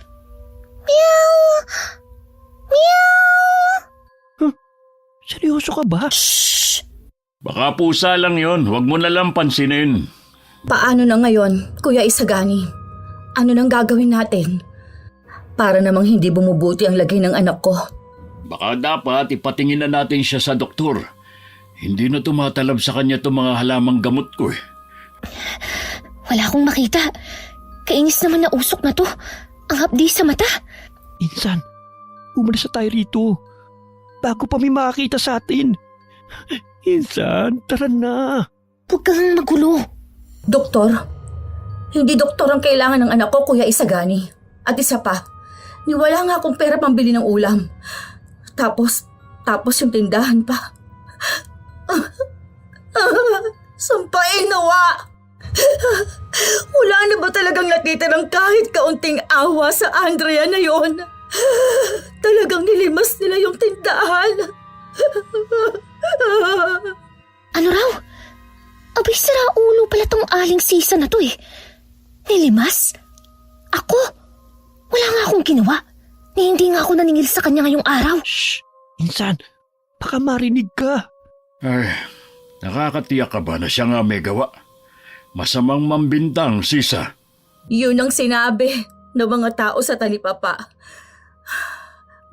Meow! Meow! Seryoso ka ba? Shh! Baka pusa lang yon, huwag mo na lang pansinin. Paano na ngayon, Kuya Isagani? Ano nang gagawin natin? Para namang hindi bumubuti ang lagay ng anak ko. Baka dapat ipatingin na natin siya sa doktor. Hindi na tumatalab sa kanya itong mga halamang gamot ko eh. Wala akong makita. Kainis naman na usok na to. Ang hapdi sa mata. Insan, umalis na tayo rito. Bago pa may makakita sa atin. Insan, tara na. Huwag kang magulo. Doktor, hindi doktor ang kailangan ng anak ko, Kuya Isagani. At isa pa, wala nga akong pera pambili ng ulam. Tapos yung tindahan pa. Sampain nawa! Wala na ba talagang natita ng kahit kaunting awa sa Andrea na yon? Talagang nilimas nila yung tindahan. Ano raw? Abay, sira ulo pala tong Aling Sisa na to eh. Nilimas? Ako? Wala nga akong ginawa. Hindi nga ako naningil sa kanya ngayong araw. Shh! Insan, baka marinig ka. Ay, nakakatiyak ka ba na siya nga may gawa? Masamang mambintang, Sisa. Yun ang sinabi ng mga tao sa talipapa.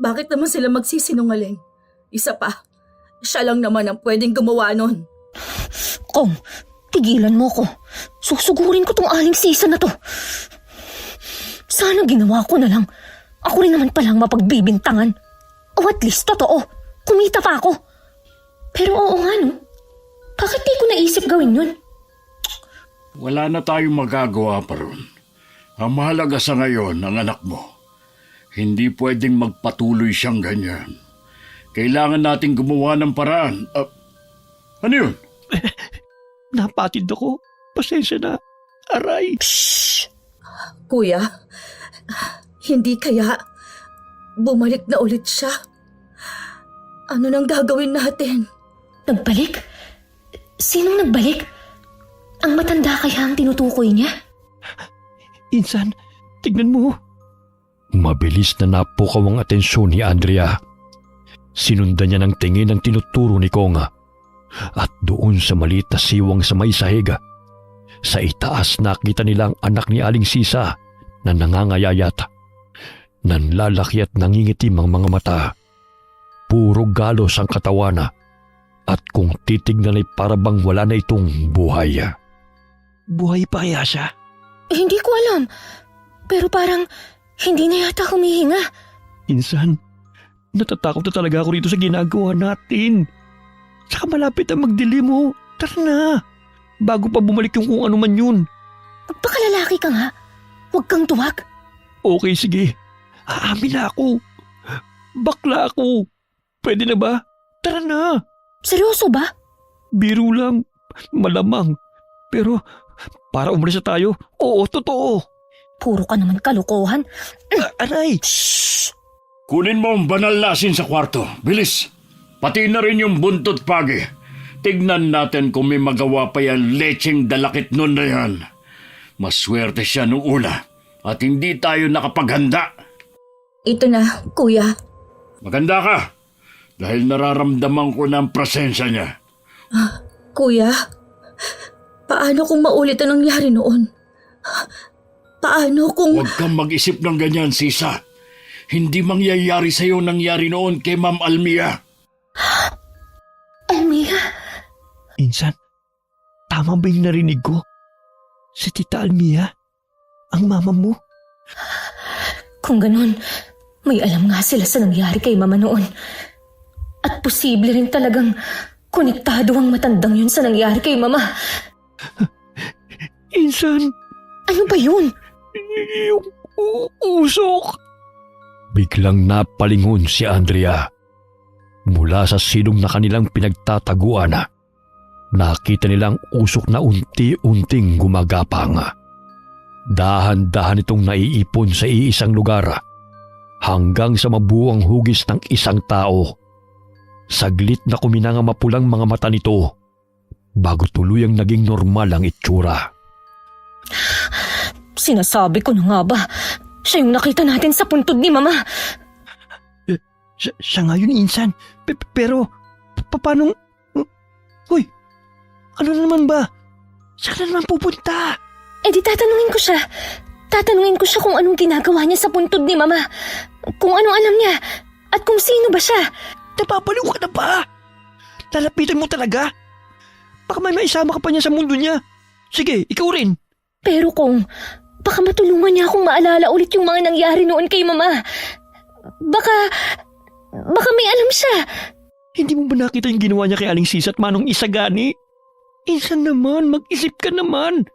Bakit naman sila magsisinungaling? Isa pa, siya lang naman ang pwedeng gumawa nun. Kong, tigilan mo ko. Susugurin ko tong aling sisa na to. Sana ginawa ko na lang. Ako rin naman palang mapagbibintangan. O at least, totoo. Kumita pa ako. Pero oo nga no. Bakit di ko naisip gawin yun? Wala na tayong magagawa pa ron. Ang mahalaga sa ngayon, ang anak mo. Hindi pwedeng magpatuloy siyang ganyan. Kailangan nating gumawa ng paraan. Ano yun? Napatid ako. Pasensya na. Aray. Shh! Kuya, hindi kaya bumalik na ulit siya? Ano nang gagawin natin? Nagbalik? Sinong nagbalik? Ang matanda kaya ang tinutukoy niya? Insan, tignan mo. Mabilis na napukaw ang atensyon ni Andrea. Sinundan niya ng tingin ang tinuturo ni Konga. At doon sa maliit na siwang sa may sahig, sa itaas nakita nila ang anak ni Aling Sisa na nangangayayat. Nanlalaki at nangingitim ang mga mata. Puro galos ang katawan at kung titignan ay parabang wala na itong buhay. Buhay pa kaya siya? Hindi ko alam. Pero parang hindi na yata humihinga. Insan, natatakot na talaga ako rito sa ginagawa natin. Saka malapit na magdilim mo. Tara na. Bago pa bumalik yung kung ano man yun. Magpakalalaki ka nga. Huwag kang tuwag. Okay, sige. Aamin na ako. Bakla ako. Pwede na ba? Tara na. Seryoso ba? Biro lang. Malamang. Pero para umalis na tayo, oo, totoo. Puro ka naman kalokohan. Aray! Shh! Kunin mo ang banal na asin sa kwarto. Bilis! Pati na rin yung buntot pagi. Tignan natin kung may magawa pa yan lecheng dalakit nun na yan. Maswerte siya nung una at hindi tayo nakapaghanda. Ito na, kuya. Maganda ka dahil nararamdaman ko na ang presensya niya. Kuya, paano kung maulit ang nangyari noon? Paano kung... Huwag kang mag-isip ng ganyan, Sisa. Hindi mangyayari sa'yo nangyari noon kay Ma'am Almia. Almia? Insan, tama ba yung narinig ko? Si Tita Almia? Ang mama mo? Kung ganun, may alam nga sila sa nangyari kay Mama noon. At posible rin talagang konektado ang matandang yun sa nangyari kay Mama. Insan, Ano ba yun? yung usok. Biglang napalingon si Andrea. Mula sa silong na kanilang pinagtataguan, nakita nilang usok na unti-unting gumagapang. Dahan-dahan itong naiipon sa iisang lugar hanggang sa mabuang hugis ng isang tao. Saglit na kuminang ang mapulang mga mata nito bago tuluyang naging normal ang itsura. Sinasabi ko na nga ba, siya yung nakita natin sa puntod ni Mama. Siya nga yun, Insan. Pero, paano... Hoy, ano naman ba? Saan na naman pupunta? Eh di tatanungin ko siya. Tatanungin ko siya kung anong ginagawa niya sa puntod ni Mama. Kung anong alam niya. At kung sino ba siya. Napapaliw ka na ba? Lalapitan mo talaga? Baka may maisama ka pa niya sa mundo niya. Sige, ikaw rin. Pero kung baka matulungan niya akong maalala ulit yung mga nangyari noon kay Mama. Baka may alam siya. Hindi mo ba nakita yung ginawa niya kay Aling Sisa at Manong Isagani? Insan naman, mag-isip ka naman.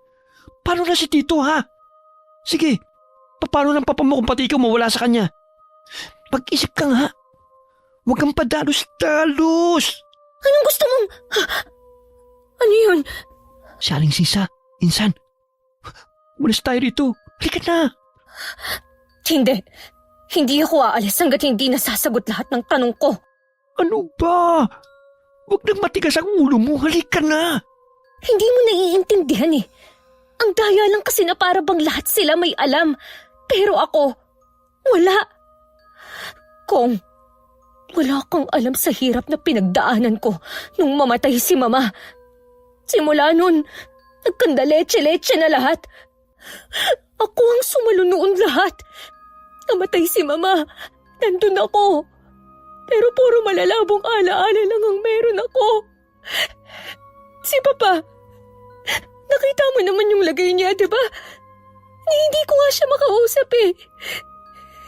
Paano na si Tito, ha? Sige, paano ng papa mo kung pati ikaw mawala sa kanya? Mag-isip ka nga. Huwag kang padalos-dalos. Anong gusto mong... Ano yun? Si Aling Sisa, Insan. Umalis tayo rito. Halika na. Hindi. Hindi ako aalis hanggat hindi nasasagot lahat ng tanong ko. Ano ba? Huwag nang matigas ang ulo mo. Halika na. Hindi mo naiintindihan eh. Ang daya lang kasi na para bang lahat sila may alam. Pero ako, wala. Kong, wala kang alam sa hirap na pinagdaanan ko nung mamatay si Mama. Simula nun, nagkandaleche-leche na lahat. Ako ang sumalo noon lahat. Namatay si Mama. Nandun ako. Pero puro malalabong alaala lang ang meron ako. Si Papa, nakita mo naman yung lagay niya, di ba? Hindi ko nga siya makausap eh.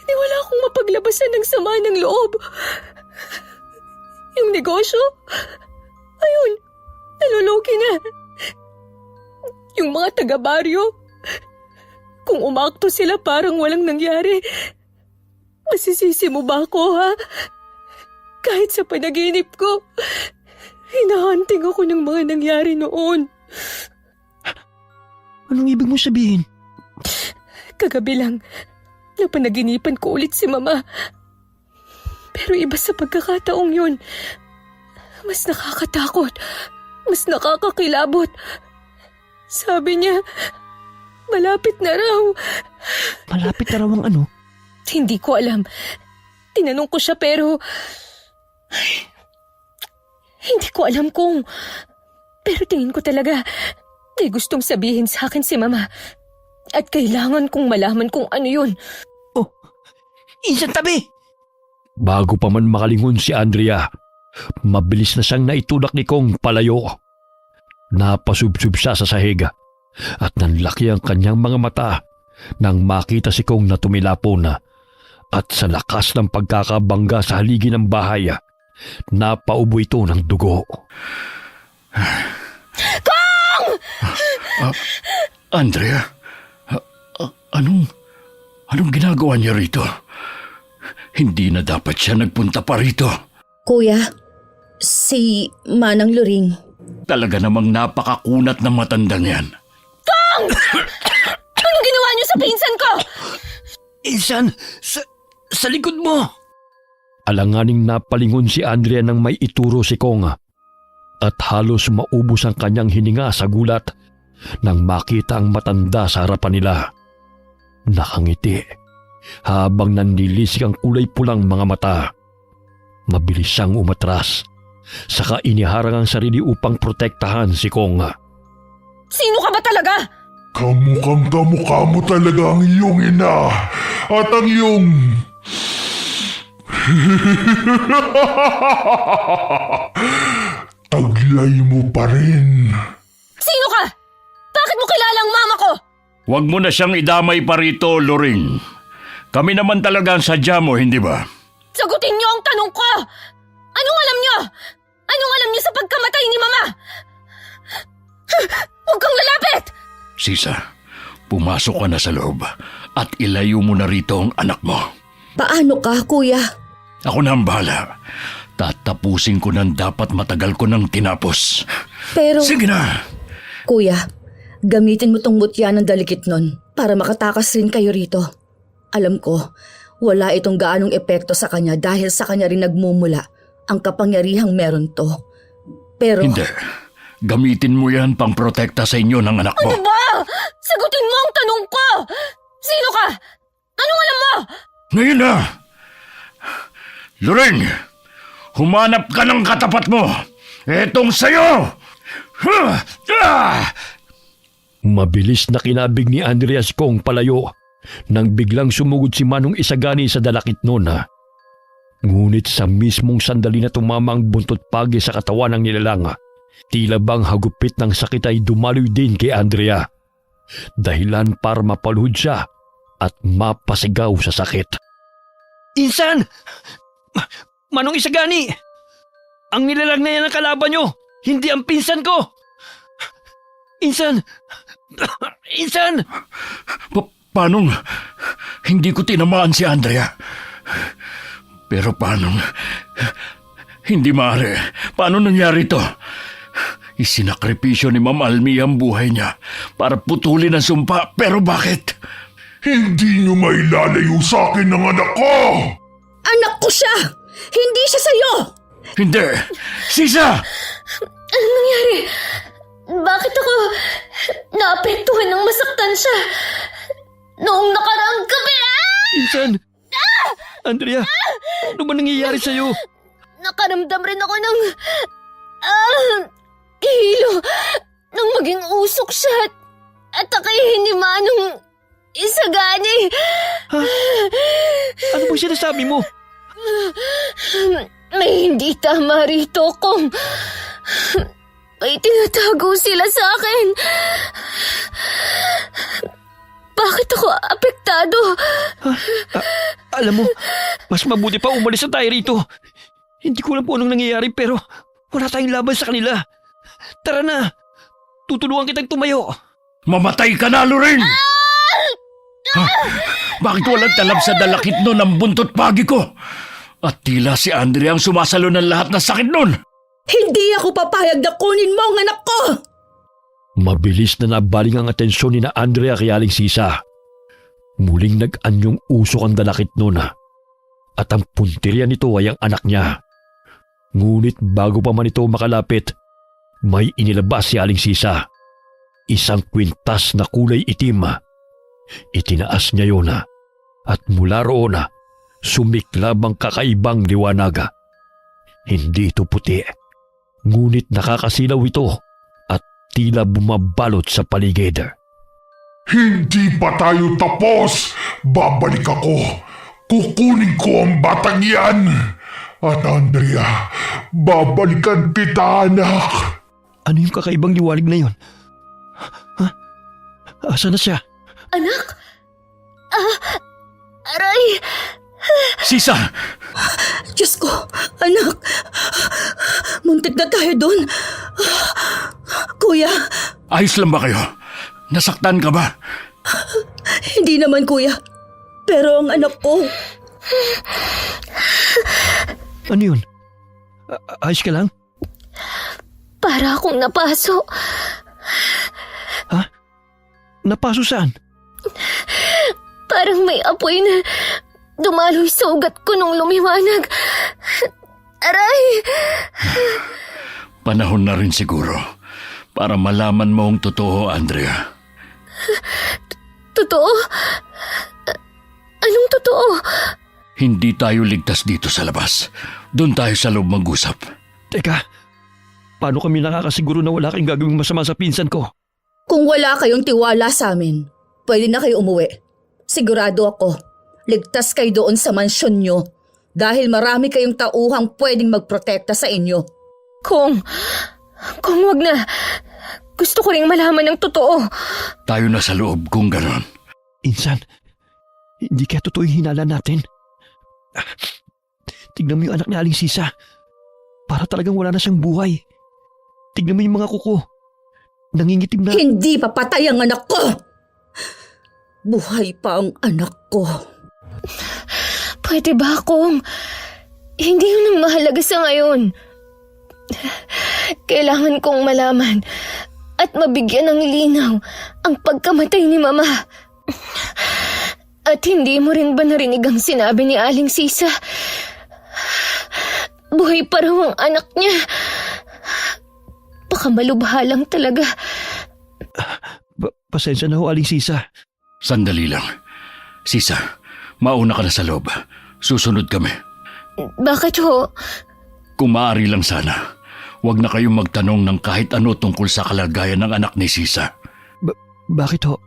Di wala akong mapaglabasan ng sama ng loob. Yung negosyo, ayun, nalulugi na. Yung mga taga-baryo, kung umakto sila parang walang nangyari, masisisi mo ba ako, ha? Kahit sa panaginip ko, hinahunting ako ng mga nangyari noon. Anong ibig mo sabihin? Kagabi lang, napanaginipan ko ulit si Mama. Pero iba sa pagkakataong yun. Mas nakakatakot, mas nakakakilabot. Sabi niya, malapit na raw. Malapit na raw ang ano? Hindi ko alam. Tinanong ko siya pero... hindi ko alam kung... Pero tingin ko talaga, may gustong sabihin sa akin si Mama. At kailangan kong malaman kung ano yun. Oh, Insan, tabi! Bago pa man makalingon si Andrea, mabilis na siyang naitulak ni Kong palayo. Napasubsub siya sa sahig at nanlaki ang kanyang mga mata nang makita si Kong na tumilapo na. At sa lakas ng pagkakabangga sa haligi ng bahay, napaubo ito ng dugo. Andrea, anong ginagawa niya rito? Hindi na dapat siya nagpunta pa rito. Kuya, si Manang Luring. Talaga namang napakakunat ng matandang yan. Anong ginawa niyo sa pinsan ko? Insan, sa likod mo! Alanganing napalingon si Andrea nang may ituro si Kong at halos maubos ang kanyang hininga sa gulat nang makita ang matanda sa harapan nila. Nakangiti habang nanlilisik ang kulay pulang mga mata. Mabilis siyang umatras, saka iniharang ang sarili upang protektahan si Kong. Sino ka ba talaga? Kamukhang kamukha mo talaga ang iyong ina at ang iyong... Taglay mo pa rin. Sino ka? Bakit mo kilala ang mama ko? Huwag mo na siyang idamay pa rito, Loring. Kami naman talaga ang sadya mo, hindi ba? Sagutin niyo ang tanong ko! Anong alam niyo? Anong alam niyo sa pagkamatay ni Mama? Huwag kang lalapit! Sisa, pumasok ka na sa loob at ilayo mo na rito ang anak mo. Paano ka, kuya? Ako na ang bahala. Tatapusin ko ng dapat matagal ko nang tinapos. Pero, Sige na! kuya, gamitin mo tong mutya ng dalikit nun para makatakas rin kayo rito. Alam ko, wala itong gaanong epekto sa kanya dahil sa kanya rin nagmumula ang kapangyarihang meron to. Pero... Hindi. Gamitin mo yan pang protekta sa inyo ng anak mo. Ano ba? Sagutin mo ang tanong ko! Sino ka? Anong alam mo? Ngayon na! Loring! Humanap ka ng katapat mo! Etong sayo! Mabilis na kinabig ni Andreas Kong palayo nang biglang sumugod si Manong Isagani sa dalakit noon. Ngunit sa mismong sandali na tumama ang buntot pagi sa katawan ng nilalang, tila bang hagupit ng sakit ay dumaloy din kay Andrea. Dahilan para mapaluhod siya at mapasigaw sa sakit. Insan! Manong Isagani! Ang nilalang na yan ang kalaban nyo, hindi ang pinsan ko! Insan! Insan! Paano? Hindi ko tinamaan si Andrea. Pero paano? Hindi maaari. Paano nangyari ito? Isinakripisyo ni Ma'am Almi ang buhay niya para putulin ang sumpa. Pero bakit? Hindi niyo mailalayo sa akin ng anak ko! Anak ko siya! Hindi siya sa'yo! Hindi! Sisa! Anong nangyari? Bakit ako naapektuhan ng masaktan siya? Noong nakaraang gabi, Insan! Andrea! Ano ba nangyayari sa'yo? nakaramdam rin ako ng... hilo nang maging usok siya at akayin ni Manong Isagani. Ha? Ano bang sinasabi mo? May hindi tama rito kung may tinatago sila sa akin. Bakit ako apektado? Alam mo, mas mabuti pa umalis na tayo rito. Hindi ko alam po anong nangyayari pero wala tayong laban sa kanila. Tara na, tutulungan kitang tumayo. Mamatay ka na, Lorraine! Ha? Bakit walang talab sa dalakit nun ang buntot pagi ko? At tila si Andrea ang sumasalo ng lahat ng sakit nun. Hindi ako papayag na kunin mo ang anak ko! Mabilis na nabaling ang atensyon ni na Andrea kay Aling Sisa. Muling nag-anyong usok ang dalakit nun at ang puntirya nito ay ang anak niya. Ngunit bago pa man ito makalapit, may inilabas si Aling Sisa. Isang kwintas na kulay itim. Itinaas niya yun at mula roon sumiklab ang kakaibang liwanag. Hindi ito puti, ngunit nakakasilaw ito at tila bumabalot sa paligid. Hindi pa tayo tapos. Babalik ako. Kukunin ko ang batang yan. At Andrea, babalikan kita, anak. Ano yung kakaibang liwanag na yun? Ha? Asa na siya? Anak? Aray! Sisa! Diyos ko, anak. Muntik na tayo doon. Kuya, Ayos lang ba kayo? Nasaktan ka ba? hindi naman kuya. Pero ang anak ko, Ano yun? Ayos ka lang? Para akong napaso. Ha? Napaso saan? Parang may apoy na dumaloy sa ugat ko nung lumiwanag. Aray! Panahon na rin siguro para malaman mo ang totoo, Andrea. Totoo? Anong totoo? Hindi tayo ligtas dito sa labas. Doon tayo sa loob mag-usap. Teka, paano kami nakakasiguro na wala kayong gagawing masama sa pinsan ko? kung wala kayong tiwala sa amin, pwede na kayo umuwi. Sigurado ako, ligtas kayo doon sa mansyon nyo dahil marami kayong tauhang pwedeng magprotekta sa inyo. Kung wag na, gusto ko ring malaman ng totoo. Tayo na sa loob kung ganon. Insan, hindi kaya totoo yung hinala natin? Tignan mo yung anak ni Aling Sisa. Para talagang wala na siyang buhay. Tignan mo yung mga kuko. Nangingitim na. Hindi papatay ang anak ko! Buhay pa ang anak ko. Pwede ba akong hindi yun ang mahalaga sa ngayon? Kailangan kong malaman at mabigyan ng linaw ang pagkamatay ni Mama. At hindi mo rin ba narinig ang sinabi ni Aling Sisa? Buhay pa raw ang anak niya. Baka malubha lang talaga. Pasensya na ho, Aling Sisa. Sandali lang. Sisa, mauna ka na sa loob. Susunod kami. Bakit ho? Kung maaari lang sana, huwag na kayong magtanong ng kahit ano tungkol sa kalagayan ng anak ni Sisa. Bakit ho?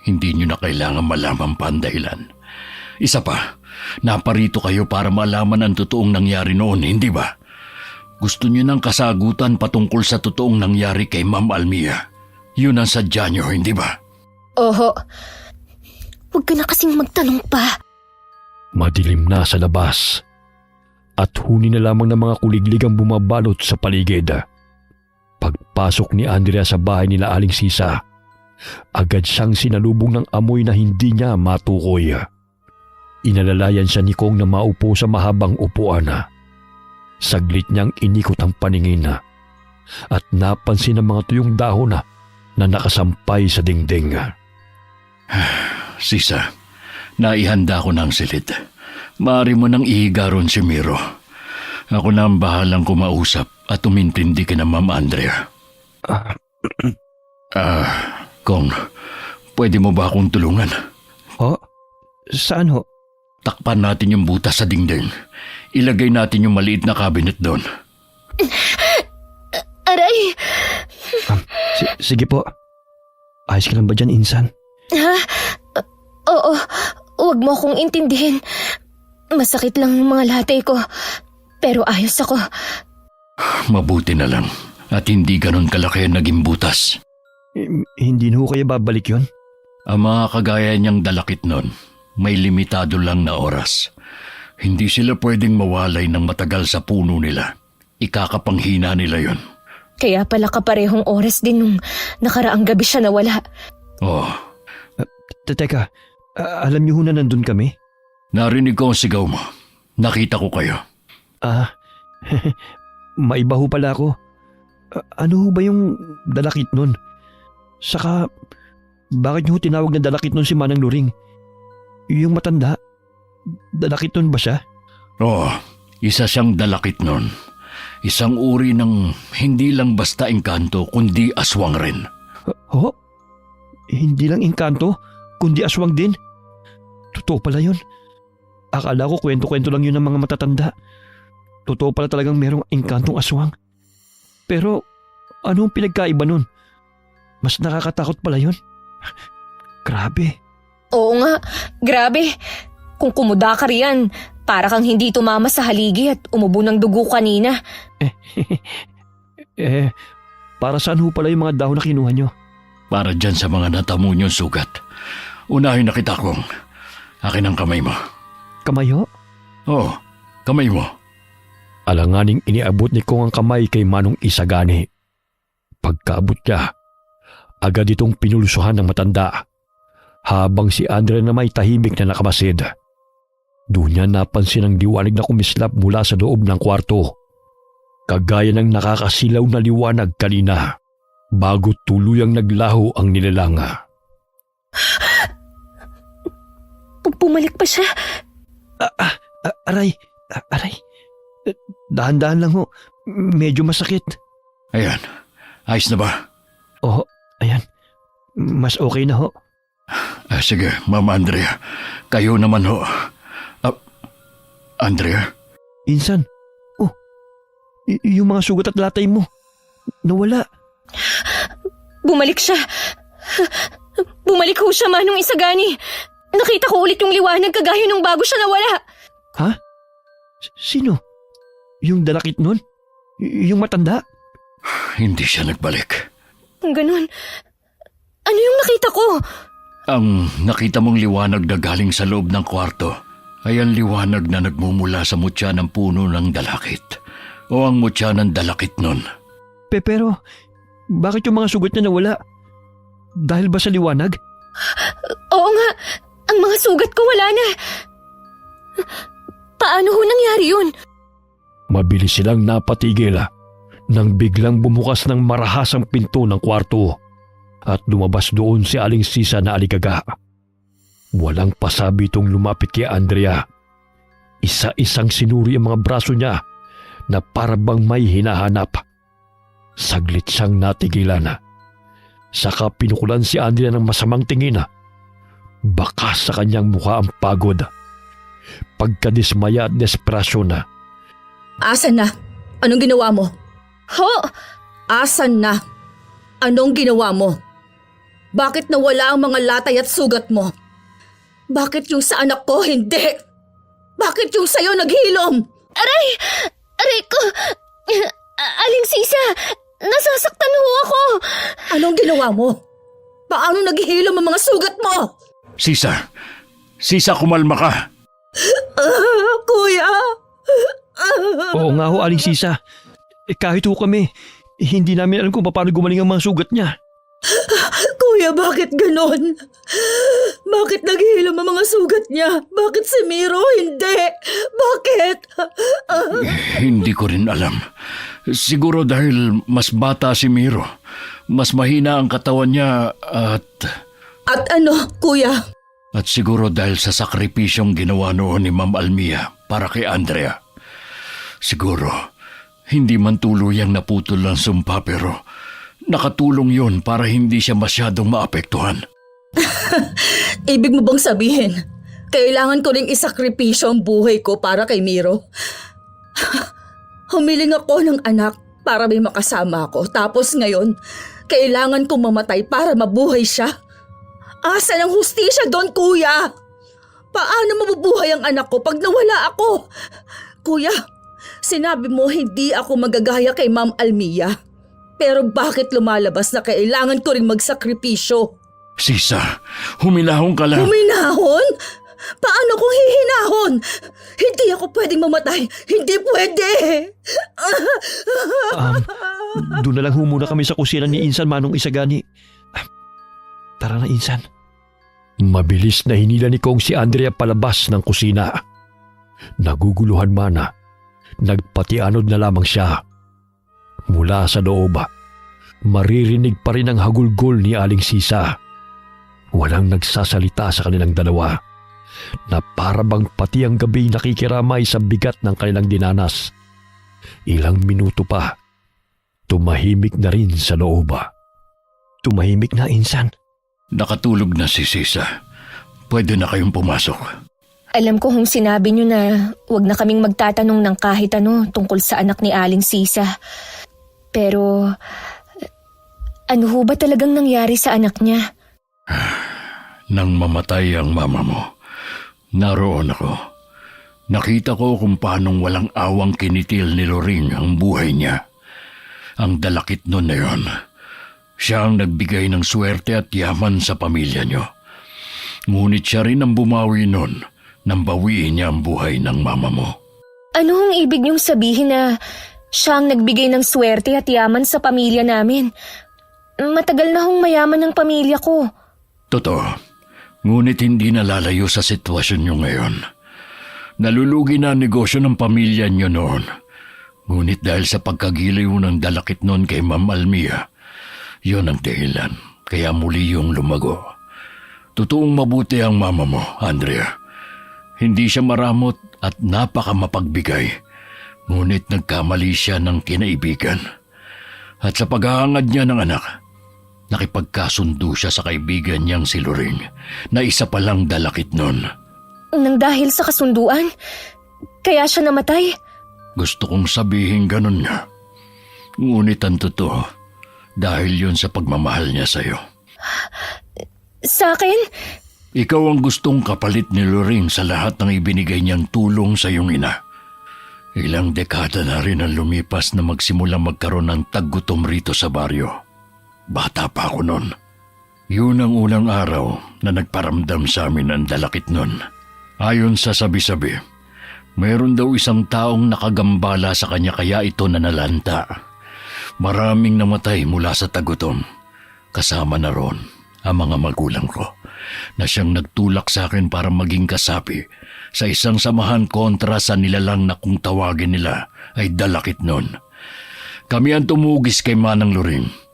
Hindi nyo na kailangan malaman pa ang dahilan. Isa pa, naparito kayo para malaman ang totoong nangyari noon, hindi ba? Gusto nyo ng kasagutan patungkol sa totoong nangyari kay Ma'am Almia. Yun ang sadya nyo, hindi ba? Oho. Huwag ka na kasing magtanong pa. Madilim na sa labas at huni na lamang ng mga kuliglig ang bumabalot sa paligid. Pagpasok ni Andrea sa bahay nila Aling Sisa, agad siyang sinalubong ng amoy na hindi niya matukoy. Inalalayan siya ni Kong na maupo sa mahabang upuan. Saglit niyang inikot ang paningin at napansin ang mga tuyong dahon na nakasampay sa dingding. Sisa, naihanda ko ng silid. Maaari mo nang ihiga ron si Miro. Ako na ang bahalang kumausap at umintindi kina Ma'am Andrea. Kong, pwede mo ba akong tulungan? Ho? Saan ho? Takpan natin yung butas sa dingding. Ilagay natin yung maliit na cabinet doon. Aray! Sige po. Ayos ka lang ba dyan, Insan? Ha? Oo. Huwag mo akong intindihin. Masakit lang yung mga latay ko. Pero ayos ako. Mabuti na lang at hindi ganon kalaki ang naging butas. Hindi na ho kaya babalik yon? Ang mga kagaya niyang dalakit nun, may limitado lang na oras. Hindi sila pwedeng mawalay ng matagal sa puno nila. Ikakapanghina nila yon. Kaya pala kaparehong oras din nung nakaraang gabi siya nawala. Oh, Teka, alam niyo ho na nandun kami? narinig ko ang sigaw mo. Nakita ko kayo. Maiba ho pala ako. Ano ho ba yung dalakit nun? Saka, bakit niyo ho tinawag na dalakit nun si Manang Luring? Yung matanda, dalakit nun ba siya? Oo, isa siyang dalakit nun. Isang uri ng hindi lang basta engkanto kundi aswang rin. Ho? Hindi lang engkanto, kundi aswang din? Totoo pala yun. Akala ko kwento-kwento lang yun ng mga matatanda. Totoo pala talagang merong engkantong aswang. Pero, anong pinagkaiba nun? Mas nakakatakot pala yun. Grabe. Oo nga, grabe. Kung kumuda ka riyan, para kang hindi tumama sa haligi at umubo ng dugo kanina. Para saan ho pala yung mga dahon na kinuha nyo? Para dyan sa mga natamo niyong sugat. Unahin na kita kong. Akin ang kamay mo. Kamay ho? Oo, kamay mo. Alanganing iniabot ni Kong ang kamay kay Manong Isagani. Pagkaabot niya, agad itong pinulusuhan ng matanda. Habang si Andrea na may tahimik na nakamasid. Doon niya napansin ang liwanag na kumislap mula sa loob ng kwarto. Kagaya ng nakakasilaw na liwanag kanina bago tuluyang naglaho ang nilalanga. Bumalik pa siya. Aray. Dahan-dahan lang ho. Medyo masakit. Ayan, ayos na ba? Oo, ayan. Mas okay na ho. Sige, Mama Andrea. Kayo naman ho. Andrea? Insan. Oh, yung mga sugat at latay mo. Nawala. Bumalik siya. Bumalik ho siya, Manong Isagani. Nakita ko ulit yung liwanag kagaya nung bago siya nawala. Ha? Sino? Yung dalakit nun? Yung matanda? Hindi siya nagbalik. Ganon. Ano yung nakita ko? Ang nakita mong liwanag na galing sa loob ng kwarto ay ang liwanag na nagmumula sa mutya ng puno ng dalakit o ang mutya ng dalakit nun. Pero, bakit yung mga sugat niya nawala? Dahil ba sa liwanag? Oo nga, ang mga sugat ko wala na. Paano ho nangyari yun? Mabilis silang napatigil nang biglang bumukas ng marahasang pinto ng kwarto at lumabas doon si Aling Sisa na aligaga. Walang pasabi itong lumapit kay Andrea. Isa-isang sinuri ang mga braso niya na parabang may hinahanap. Saglit siyang natigilan. Saka pinukulan si Andrea ng masamang tingin. Baka sa kanyang mukha ang pagod. Pagkadismaya at desperasyon na. Asan na? Anong ginawa mo? Ho! Asan na? Anong ginawa mo? Bakit nawala ang mga latay at sugat mo? Bakit yung sa anak ko hindi? Bakit yung sa'yo naghilom? Aray! Aray ko! Aling Sisa! Nasasaktan ho ako! Anong ginawa mo? Paano naghihilom ang mga sugat mo? Sisa! Sisa, kumalma ka! Kuya! Oo nga ho, Aling Sisa. Kahit ho kami, hindi namin alam kung paano gumaling ang mga sugat niya. Kuya, bakit ganon? Bakit naghihilom ang mga sugat niya? Bakit si Miro hindi? Bakit? Hindi ko rin alam. Siguro dahil mas bata si Miro. Mas mahina ang katawan niya at At ano, kuya? At siguro dahil sa sakripisyong ginawa noon ni Ma'am Almia para kay Andrea. Siguro, hindi man tuluyang naputol ang sumpa pero nakatulong yon para hindi siya masyadong maapektuhan. Ibig mo bang sabihin, kailangan ko ring isakripisyo ang buhay ko para kay Miro? Humiling ako ng anak para may makasama ako. Tapos ngayon, kailangan kong mamatay para mabuhay siya. Asan ang hustisya doon, kuya? Paano mabubuhay ang anak ko pag nawala ako? Kuya, sinabi mo hindi ako magagaya kay Ma'am Almia. Pero bakit lumalabas na kailangan ko rin magsakripisyo? Sisa, huminahon ka lang. Huminahon? Paano kung hihinahon? Hindi ako pwedeng mamatay. Hindi pwede. Doon na lang ho muna kami sa kusina ni Insan, Manong Isagani. Tara na, Insan. Mabilis na hinila ni Kong si Andrea palabas ng kusina. Naguguluhan mana. Nagpatianod na lamang siya. Mula sa loob, maririnig pa rin ang hagulgol ni Aling Sisa. Walang nagsasalita sa kanilang dalawa, na parabang pati ang gabi nakikiramay sa bigat ng kanilang dinanas. Ilang minuto pa, tumahimik na rin sa loob. Tumahimik na, Insan. Nakatulog na si Sisa. Pwede na kayong pumasok. Alam ko kung sinabi niyo na huwag na kaming magtatanong ng kahit ano tungkol sa anak ni Aling Sisa. Pero ano ho ba talagang nangyari sa anak niya? Nang mamatay ang mama mo, naroon ako. Nakita ko kung paanong walang awang kinitil ni Loring ang buhay niya. Ang dalakit nun na yon. Siya ang nagbigay ng swerte at yaman sa pamilya niyo. Ngunit siya rin ang bumawi nun nang bawiin niya ang buhay ng mama mo. Ano ang ibig niyong sabihin na siya ang nagbigay ng swerte at yaman sa pamilya namin? Matagal na hong mayaman ng pamilya ko. Totoo, ngunit hindi nalalayo sa sitwasyon niyo ngayon. Nalulugi na ang negosyo ng pamilya niyo noon. Ngunit dahil sa pagkagiliw ng dalakit noon kay Ma'am Almia, yon ang dahilan, kaya muli yung lumago. Totoong mabuti ang mama mo, Andrea. Hindi siya maramot at napakamapagbigay, ngunit nagkamali siya ng kinaibigan. At sa paghahangad niya ng anak, nakipagkasundo siya sa kaibigan niyang si Loring, na isa palang dalakit noon. Nang dahil sa kasunduan, kaya siya namatay? Gusto kong sabihin ganun niya. Ngunit ang totoo, dahil yun sa pagmamahal niya sa'yo. Sa akin? Ikaw ang gustong kapalit ni Loring sa lahat ng ibinigay niyang tulong sa iyong ina. Ilang dekada na rin ang lumipas na magsimula magkaroon ng taggutom rito sa baryo. Bata pa ako noon. Yun ang unang araw na nagparamdam sa amin ang dalakit noon. Ayon sa sabi-sabi, mayroon daw isang taong nakagambala sa kanya kaya ito nanalanta. Maraming namatay mula sa tagutom. Kasama na ron ang mga magulang ko na siyang nagtulak sa akin para maging kasapi sa isang samahan kontra sa nilalang na kung tawagin nila ay dalakit noon. Kami ang tumugis kay Manang Loring.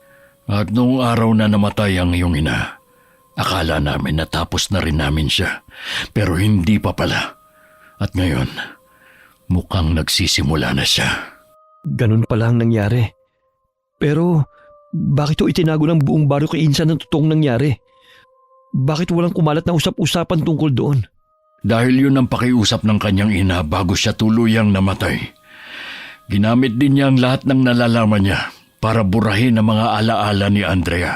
At noong araw na namatay ang iyong ina, akala namin natapos na rin namin siya. Pero hindi pa pala. At ngayon, mukhang nagsisimula na siya. Ganun pala ang nangyari. Pero bakit ito itinago ng buong baryo kay Insan ng totoong nangyari? Bakit walang kumalat na usap-usapan tungkol doon? Dahil yun ang pakiusap ng kanyang ina bago siya tuluyang namatay. Ginamit din niya ang lahat ng nalalaman niya para burahin ang mga alaala ni Andrea.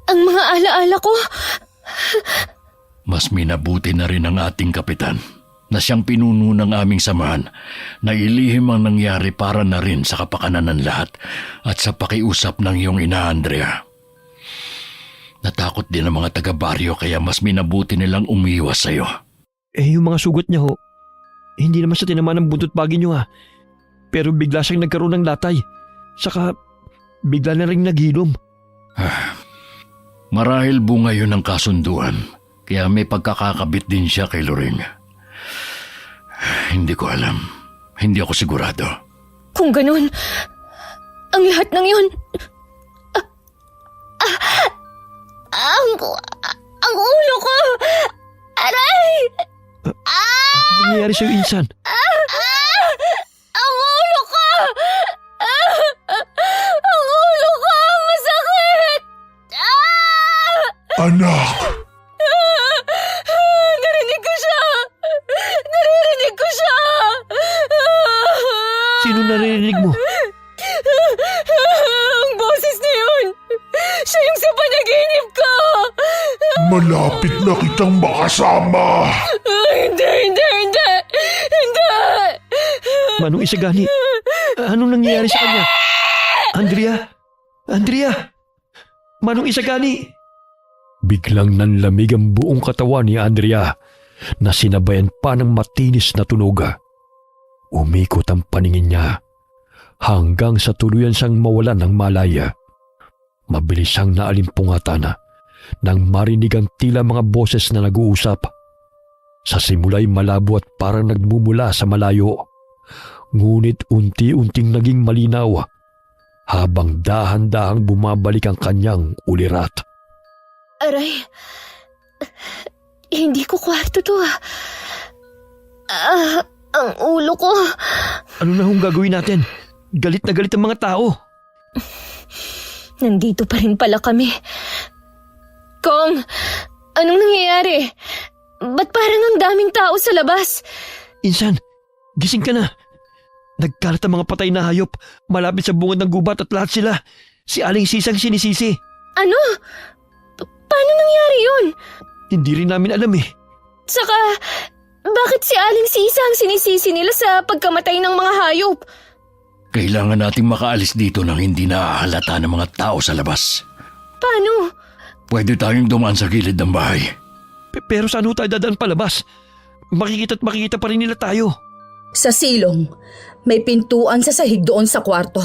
Ang mga alaala ko? Mas minabuti na rin ang ating kapitan na siyang pinuno ng aming samahan na ilihim ang nangyari para na rin sa kapakanan ng lahat at sa pakiusap ng iyong ina, Andrea. Natakot din ang mga taga-baryo kaya mas minabuti nilang umiwas sa'yo. Yung mga sugat niya ho, hindi naman siya tinamaan ng buntot pagi niyo ha. Pero bigla siyang nagkaroon ng latay. Saka bigla na rin naghilom. Marahil bunga yun ng kasunduan, kaya may pagkakakabit din siya kay Loring. Hindi ko alam. Hindi ako sigurado. Kung ganun, ang lahat ng yun... Ang ulo ko! Aray! Ano nangyayari sa'yo, Insan? Ang ulo ko! Ang ulo ko! Masakit! Anak! Narinig ko siya! Naririnig ko siya! Sino naririnig mo? Ang boses na yun! Siya yung sa panaginip ko! Malapit na kitang makasama. Hindi! Manong Isagani, anong nangyayari sa kanya? Andrea! Manong Isagani! Biglang nanlamig ang buong katawan ni Andrea na sinabayan pa ng matinis na tunog. Umikot ang paningin niya hanggang sa tuluyan siyang mawalan ng malaya. Mabilis siyang naalimpungatan nang marinig ang tila mga boses na nag-uusap. Sa simula'y malabo at parang nagmumula sa malayo. Ngunit unti-unting naging malinaw habang dahan-dahang bumabalik ang kanyang ulirat. Aray, hindi ko kwarto to. Ang ulo ko. Ano na hong gagawin natin? Galit na galit ang mga tao. Nandito pa rin pala kami. Kong, anong nangyayari? Ba't parang ang daming tao sa labas? Insan, gising ka na. Nagkalat ang mga patay na hayop malapit sa bungad ng gubat at lahat sila. Si Aling Sisang sinisisi. Ano? Paano nangyari yun? Hindi rin namin alam eh. Saka, bakit si Aling Sisa ang sinisisi nila sa pagkamatay ng mga hayop? Kailangan nating makaalis dito nang hindi nahahalata ng mga tao sa labas. Paano? Pwede tayong dumaan sa gilid ng bahay. Pero saan ho tayo dadaan palabas? Makikita pa rin nila tayo. Sa silong, may pintuan sa sahig doon sa kwarto.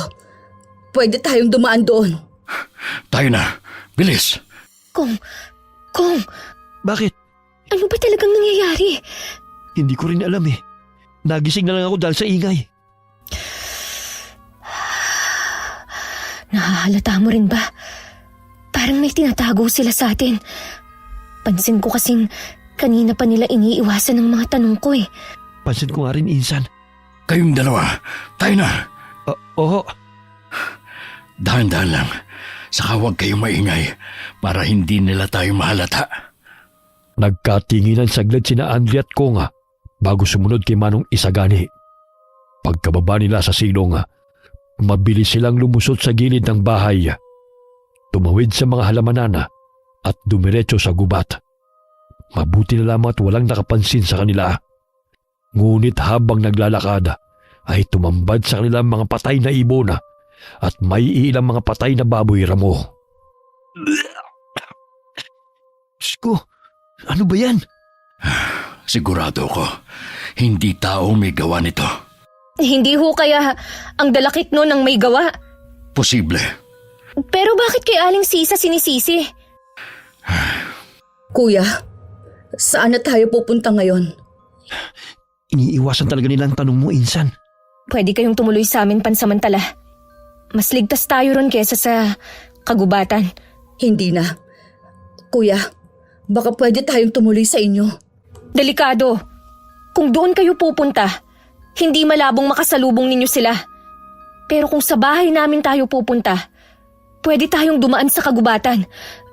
Pwede tayong dumaan doon. Tayo na. Bilis. Kong, Bakit? ano ba talagang nangyayari? Hindi ko rin alam eh. Nagising na lang ako dahil sa ingay. Nahahalata mo rin ba? Parang may tinatago sila sa atin. Pansin ko kasing kanina pa nila iniiwasan ng mga tanong ko eh. Pansin ko nga rin, Insan. Kayong dalawa. Tayo na. Oo. Dahan-dahan lang. Saka huwag kayong maingay para hindi nila tayo mahalata. Nagkatinginan saglit sina Andrea at Konga bago sumunod kay Manong Isagani. Pagkababa nila sa silong, mabilis silang lumusot sa gilid ng bahay. Tumawid sa mga halamanan at dumiretso sa gubat. Mabuti na lamang at walang nakapansin sa kanila. Ngunit habang naglalakad ay tumambad sa kanilang mga patay na ibon at may ilang mga patay na baboy ramo. Diyos ko, ano ba yan? Sigurado ko, hindi tao may gawa nito. Hindi ho kaya ang dalakit no ng may gawa? Posible. Pero bakit kay Aling Sisa sinisisi? Kuya, saan na tayo pupunta ngayon? Iniiwasan talaga nilang tanong mo, Insan. Pwede kayong tumuloy sa amin pansamantala. Mas ligtas tayo ron kesa sa kagubatan. Hindi na. Kuya, baka pwede tayong tumuloy sa inyo. Delikado. Kung doon kayo pupunta, hindi malabong makasalubong ninyo sila. Pero kung sa bahay namin tayo pupunta, pwede tayong dumaan sa kagubatan.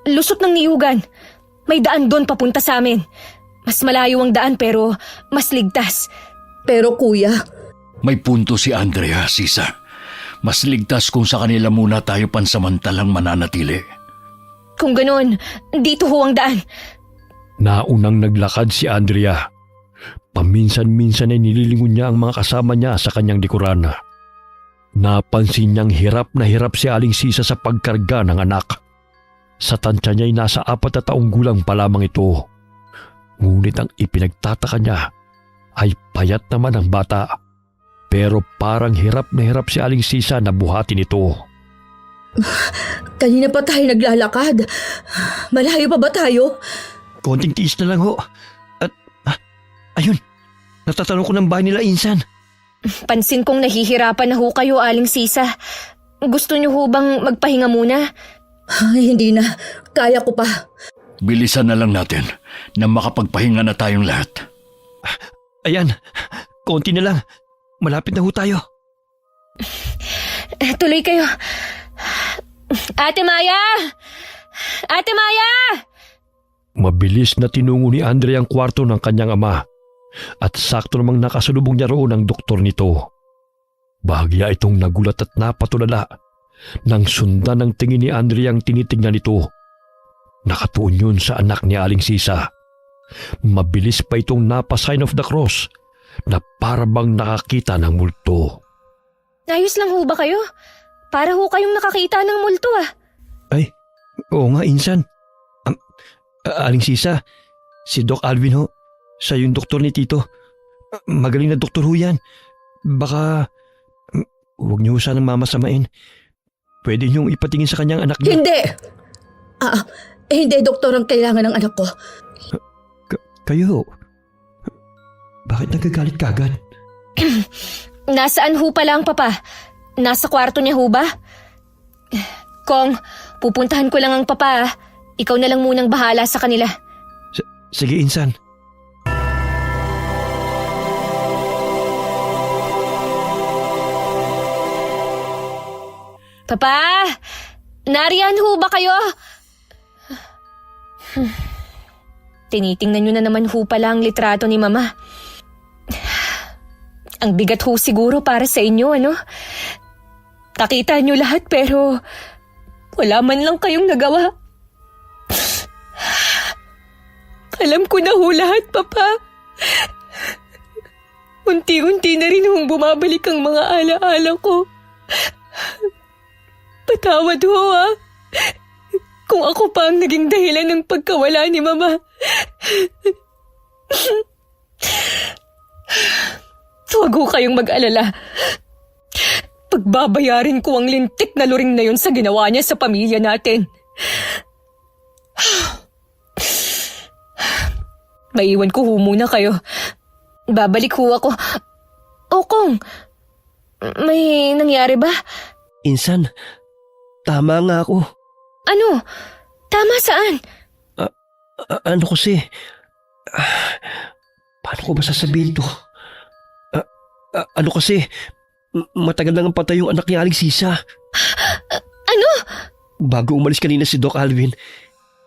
Lusot ng niyugan. May daan doon papunta sa amin. Mas malayo ang daan pero mas ligtas. Pero kuya, May punto si Andrea, Sisa. Mas ligtas kung sa kanila muna tayo pansamantalang mananatili. Kung ganoon, dito ho ang daan. Naunang naglakad si Andrea. Paminsan-minsan ay nililingon niya ang mga kasama niya sa kanyang likuran. Napansin niyang hirap na hirap si Aling Sisa sa pagkarga ng anak. Sa tansya niya ay nasa 4 na taong gulang pa lamang ito. Ngunit ang ipinagtataka niya ay payat naman ang bata. Pero parang hirap na hirap si Aling Sisa na buhatin ito. kanina pa tayo naglalakad. Malayo pa ba tayo? Konting tiis na lang ho. At ayun, natatanong ko ng bahay nila, Insan. Pansin kong nahihirapan na ho kayo, Aling Sisa. Gusto niyo ho bang magpahinga muna? Ay, hindi na. Kaya ko pa. Bilisan na lang natin na makapagpahinga na tayong lahat. Ayan, konti na lang. Malapit na ho tayo. Tuloy kayo. Ate Maya! Ate Maya! Mabilis na tinungo ni Andre ang kwarto ng kanyang ama at sakto namang nakasalubong niya roon ang doktor nito. Bahagya itong nagulat at napatulala nang sundan ng tingin ni Andre ang tinitingnan nito. Nakatuon yun sa anak ni Aling Sisa. Mabilis pa itong napa-sign of the cross na para bang nakakita ng multo. Ayos lang ho ba kayo? Para ho kayong nakakita ng multo ah. Ay, oo nga, insan. Aling Sisa, si Doc Alvin ho. Siya yung doktor ni Tito. Magaling na doktor ho yan. Baka, huwag niyo sanang mamasamain. Pwede niyong ipatingin sa kanyang anak niya. Hindi! Hindi, doktor, ang kailangan ng anak ko. Kayo, bakit nagagalit ka agad? Nasaan ho pala ang papa? Nasa kwarto niya ho ba? Kong, pupuntahan ko lang ang papa ah. Ikaw na lang munang bahala sa kanila. Sige, insan. Papa! Nariyan ho ba kayo? Tinitingnan nyo na naman ho pala ang litrato ni Mama. Ang bigat ho siguro para sa inyo, ano? Nakita nyo lahat pero wala man lang kayong nagawa. Alam ko na ho lahat, Papa. Unti-unti na rin hong bumabalik ang mga alaala ko. Patawad ho ah. Kung ako pa ang naging dahilan ng pagkawala ni Mama. Huwag ho kayong mag-alala. Pagbabayarin ko ang lintik na luring na yun sa ginawa niya sa pamilya natin. Maiwan ko ho muna kayo. Babalik ho ako. Kong, may nangyari ba? Insan, tama nga ako. Ano? Tama saan? Ano kasi? Paano ko ba sasabihin to? Ano kasi? Matagal nang patay yung anak ni Aling Sisa. Ano? Bago umalis kanina si Doc Alvin,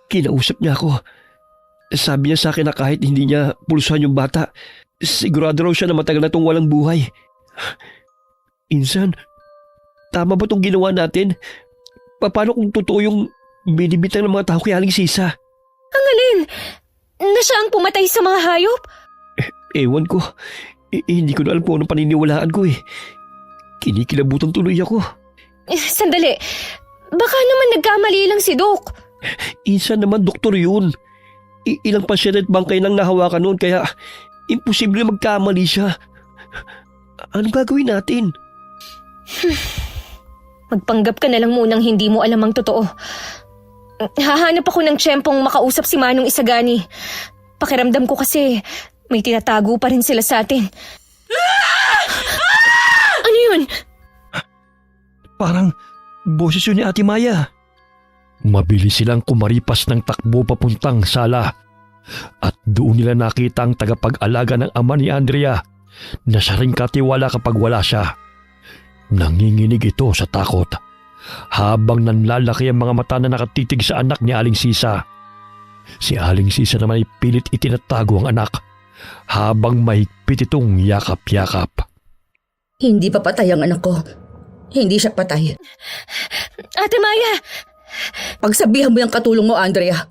kinausap niya ako. Sabi niya sa akin na kahit hindi niya pulsuhan yung bata, sigurado raw siya na matagal na itong walang buhay. Insan, tama ba itong ginawa natin? Paano kung totoo yung binibitang ng mga tao kay Aling Sisa? Ang alin? Na siya ang pumatay sa mga hayop? Ewan ko. Hindi ko na alam kung anong paniniwalaan ko eh. Kinikilabutan tuloy ako. Sandali. Baka naman nagkamali lang si Doc. Isa naman doktor yun. Ilang pasyente at bangkay nang nahawakan noon kaya imposible magkamali siya. Anong gagawin natin? Magpanggap ka na lang munang hindi mo alam ang totoo. Hahanap ako ng tiyempong makausap si Manong Isagani. Pakiramdam ko kasi may tinatago pa rin sila sa atin. Ano yun? Parang boses yun ni Ate Maya. Mabilis silang kumaripas ng takbo papuntang sala at doon nila nakita ang tagapag-alaga ng ama ni Andrea na siya ring katiwala kapag wala siya. Nanginginig ito sa takot habang nanlalaki ang mga mata na nakatitig sa anak ni Aling Sisa. Si Aling Sisa naman ay pilit itinatago ang anak habang mahigpit itong yakap-yakap. Hindi pa patay ang anak ko. Hindi siya patay. Ate Maya! Pagsabihan mo yung katulong mo, Andrea.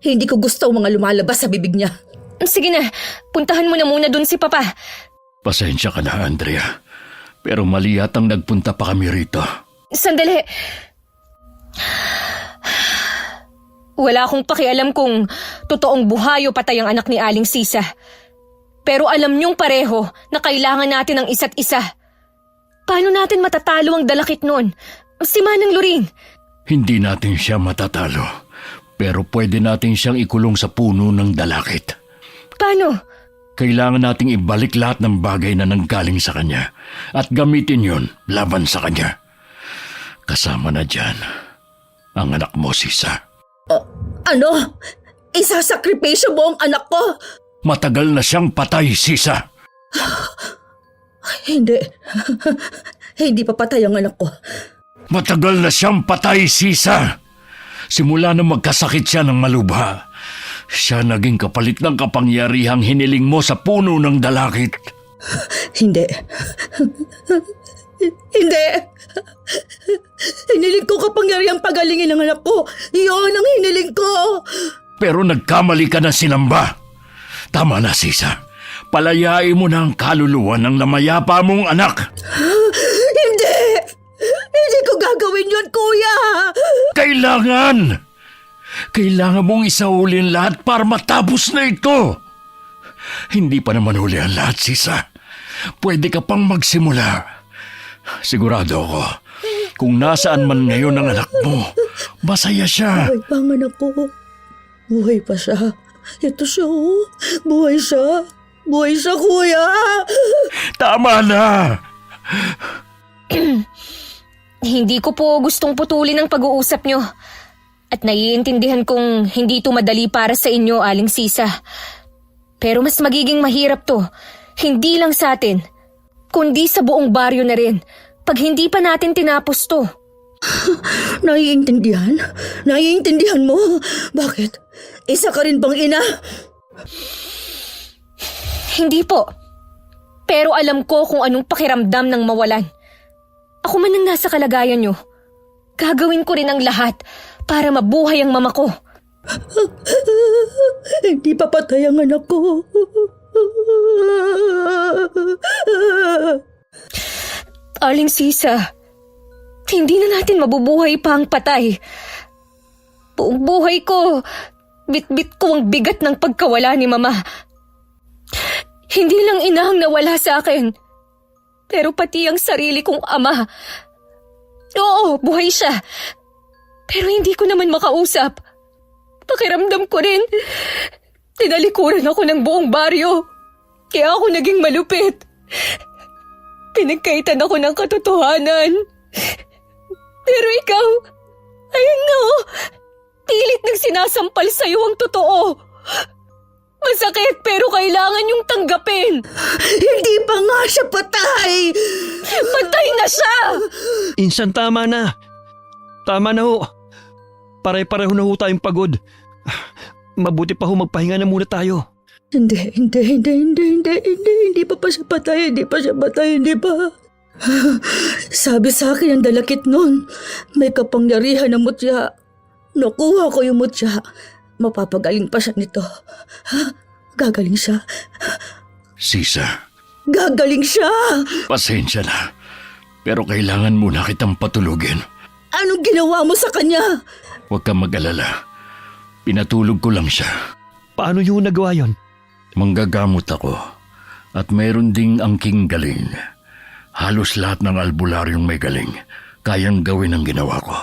Hindi ko gusto ang mga lumalabas sa bibig niya. Sige na, puntahan mo na muna dun si Papa. Pasensya ka na, Andrea. Pero mali yatang nagpunta pa kami rito. Sandali. Wala akong pakialam kung totoong buhay o patay ang anak ni Aling Sisa. Pero alam niyong pareho na kailangan natin ng isa't isa. Paano natin matatalo ang dalakit nun? Si Manang Luring. Hindi natin siya matatalo. Pero pwede natin siyang ikulong sa puno ng dalakit. Paano? Kailangan nating ibalik lahat ng bagay na nanggaling sa kanya at gamitin yon laban sa kanya. Kasama na dyan ang anak mo, Sisa. Ano? Isasakripisyo mo ang anak ko? Matagal na siyang patay, Sisa. Hindi. Hindi pa patay ang anak ko. Matagal na siyang patay, Sisa. Simula na magkasakit siya ng malubha, siya naging kapalit ng kapangyarihang hiniling mo sa puno ng dalakit. Hindi. Hindi. Hiniling ko kapangyarihang pagalingin ng anak ko. Iyon ang hiniling ko. Pero nagkamali ka na sinamba. Tama na, Sisa. Palayain mo na ang kaluluwa ng namayapa mong anak. Hindi! Hindi ko gagawin yun, kuya! Kailangan mong isaulin lahat para matapos na ito. Hindi pa naman huli ang lahat, Sisa. Pwede ka pang magsimula. Sigurado ako, kung nasaan man ngayon ang anak mo, masaya siya. Buhay pa ang anak ko. Buhay pa siya. Ito siya, oh. Buhay siya. Buhay siya, kuya! Tama na! Hindi ko po gustong putulin ang pag-uusap nyo. At naiintindihan kong hindi ito madali para sa inyo, Aling Sisa. Pero mas magiging mahirap to, hindi lang sa atin, kundi sa buong baryo na rin, pag hindi pa natin tinapos to. Naiintindihan? Naiintindihan mo? Bakit? Isa ka rin bang ina? Hindi po. Pero alam ko kung anong pakiramdam ng mawalan. Ako man ang nasa kalagayan nyo. Gagawin ko rin ang lahat para mabuhay ang mama ko. Hindi pa patay ang anak ko. Aling Sisa, hindi na natin mabubuhay pa ang patay. Buong buhay ko, bit-bit ko ang bigat ng pagkawala ni mama. Hindi lang ina ang nawala sa akin, pero pati ang sarili kong ama. Oo, buhay siya, pero hindi ko naman makausap. Pakiramdam ko rin, tinalikuran ako ng buong baryo, kaya ako naging malupit. Pinagkaitan ako ng katotohanan. Pero ikaw, ayun nga oh, pilit nang sinasampal sa'yo ang totoo. Masakit pero kailangan yung tanggapin. Hindi pa nga siya patay! Patay na siya! Insan, tama na. Tama na ho. Pare-pareho na ho tayong pagod. Mabuti pa ho magpahinga na muna tayo. Hindi pa siya patay, hindi pa. Sabi sa akin ang dalakit nun, may kapangyarihan na mutya. Nakuha ko yung mutya. Mapapagaling pa siya nito. Gagaling siya. Sisa, Gagaling siya! pasensya na. Pero kailangan muna kitang patulugin. Anong ginawa mo sa kanya? Huwag kang mag-alala. Pinatulog ko lang siya. Paano yung nagawa yon? Manggagamot ako. At mayroon ding angking galing. Halos lahat ng albularyong may galing. Kayang gawin ang ginawa ko.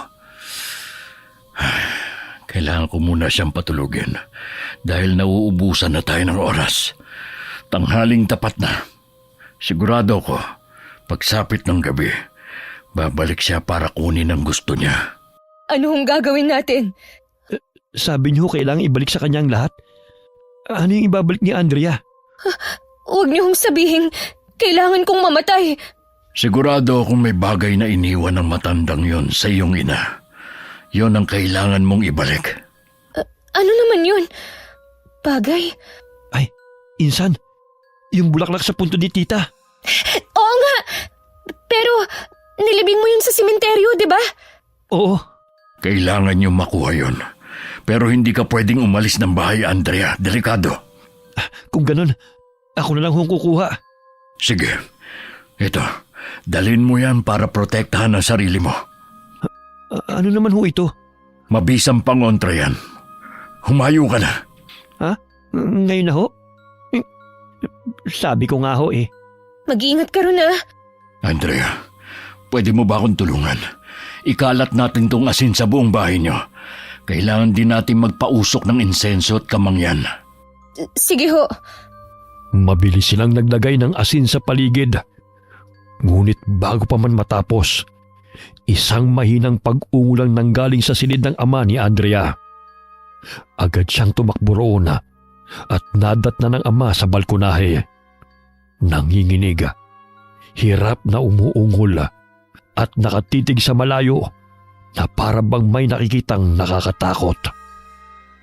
Kailangan ko muna siyang patulugin. Dahil nauubusan na tayo ng oras. Tanghaling tapat na. Sigurado ko, pagsapit ng gabi, babalik siya para kunin ang gusto niya. Ano ang gagawin natin? Sabi niyo kailangang ibalik sa kanya ang lahat? Ano yung ibabalik ni Andrea? Huwag niyo hong sabihin, kailangan kong mamatay. Sigurado akong may bagay na iniwan ng matandang yon sa iyong ina. Yon ang kailangan mong ibalik. Ano naman yun? Bagay? Ay, Insan, yung bulaklak sa punto ni tita. Oo nga! Pero nilibing mo yun sa simenteryo, di ba? Oo, Kailangan niyo makuha yon. Pero hindi ka pwedeng umalis ng bahay, Andrea. Delikado. kung ganun, ako na lang hong kukuha. Sige. Ito, dalhin mo yan para protektahan ang sarili mo. Ano naman ho ito? Mabisang pangontra yan. Humayo ka na. Ha? Ngayon na ho? Sabi ko nga ho eh. Mag-iingat ka ron ah. Andrea, pwede mo ba akong tulungan? Ikalat natin tong asin sa buong bahay niyo. Kailangan din natin magpausok ng insenso at kamangyan. Sige ho. Mabilis silang naglagay ng asin sa paligid. Ngunit bago pa man matapos, isang mahinang pag-ungulang nanggaling sa silid ng ama ni Andrea. Agad siyang tumakbo roon at nadatna ng ama sa balkonahe. Nanginginig, hirap na umuungol at nakatitig sa malayo na para bang may nakikitang nakakatakot.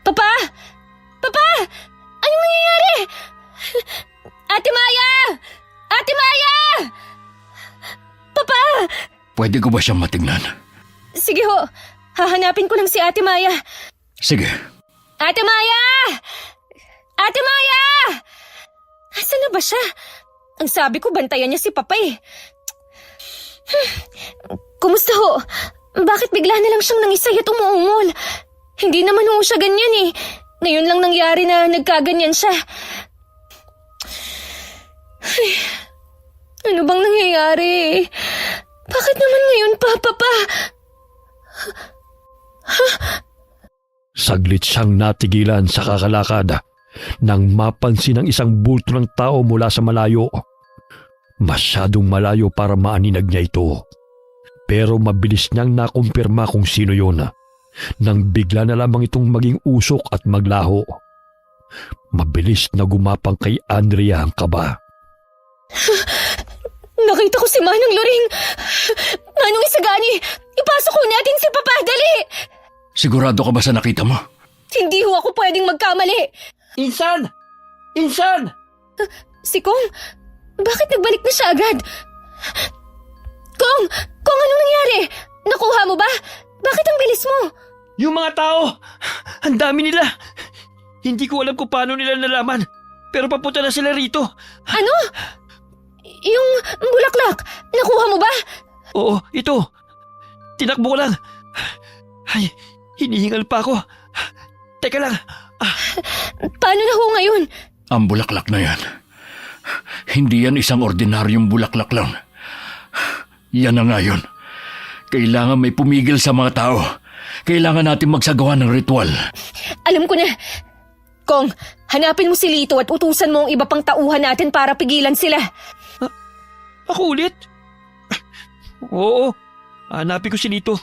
Papa! Papa! Anong nangyayari? Ate Maya! Ate Maya! Papa! Pwede ko ba siyang matingnan? Sige ho, hahanapin ko lang si Ate Maya. Sige. Ate Maya! Ate Maya! Asan na ba siya? Ang sabi ko, bantayan niya si Papa eh. Kumusta ho? Bakit bigla na lang siyang nangisay at umuungol? Hindi naman ho siya ganyan eh. Ngayon lang nangyari na nagkaganyan siya. Ay, ano bang nangyayari? Bakit naman ngayon pa, Papa? Saglit siyang natigilan sa kakalakad nang mapansin ang isang bulto ng tao mula sa malayo. Masyadong malayo para maaninag niya ito. Pero mabilis niyang nakumpirma kung sino yun nang bigla na lamang itong maging usok at maglaho. Mabilis na gumapang kay Andrea ang kaba. Nakita ko si Manong Loring. Manong Isagani, ipasok ko natin si Papa, dali! Sigurado ka ba sa nakita mo? Hindi ho ako pwedeng magkamali. Insan! Insan! Si Kong, bakit nagbalik na siya agad? Kong, anong nangyari? Nakuha mo ba? Bakit ang bilis mo? Yung mga tao! Ang dami nila! Hindi ko alam kung paano nila nalaman. Pero papunta na sila rito. Ano? Yung bulaklak, nakuha mo ba? Oo, ito. Tinakbo ko lang. Ay, hinihingal pa ako. Teka lang. Paano na ho ngayon? Ang bulaklak na yan. Hindi yan isang ordinaryong bulaklak lang. Yan na nga yun. Kailangan may pumigil sa mga tao. Kailangan natin magsagawa ng ritual. Alam ko na. Kong, hanapin mo si Lito at utusan mo ang iba pang tauhan natin para pigilan sila. Ako ulit? Oo, hanapin ko si Lito.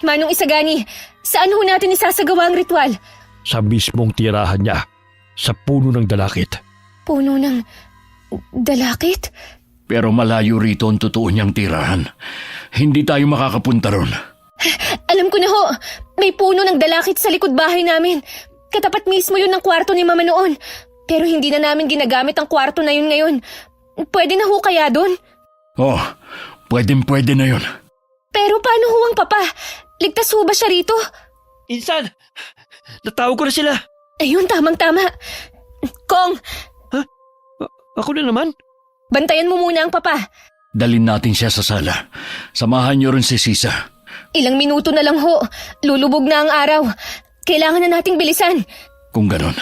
Manong Isagani, saan ho natin isasagawa ang ritual? Sa mismong tirahan niya, sa puno ng dalakit. Puno ng dalakit? Pero malayo rito ang totoo niyang tirahan. Hindi tayo makakapunta ron. Alam ko na ho, may puno ng dalakit sa likod bahay namin. Katapat mismo yun ng kwarto ni Mama noon. Pero hindi na namin ginagamit ang kwarto na yun ngayon. Pwede na ho kaya doon? Oh, pwede na yun. Pero paano ho ang Papa? Ligtas ho ba siya rito? Insan! Natawag ko na sila. Ayun, tamang-tama. Kong, Ako na naman? bantayan mo muna ang Papa. Dalin natin siya sa sala. Samahan niyo rin si Sisa. Ilang minuto na lang ho. Lulubog na ang araw. Kailangan na nating bilisan. Kung ganon,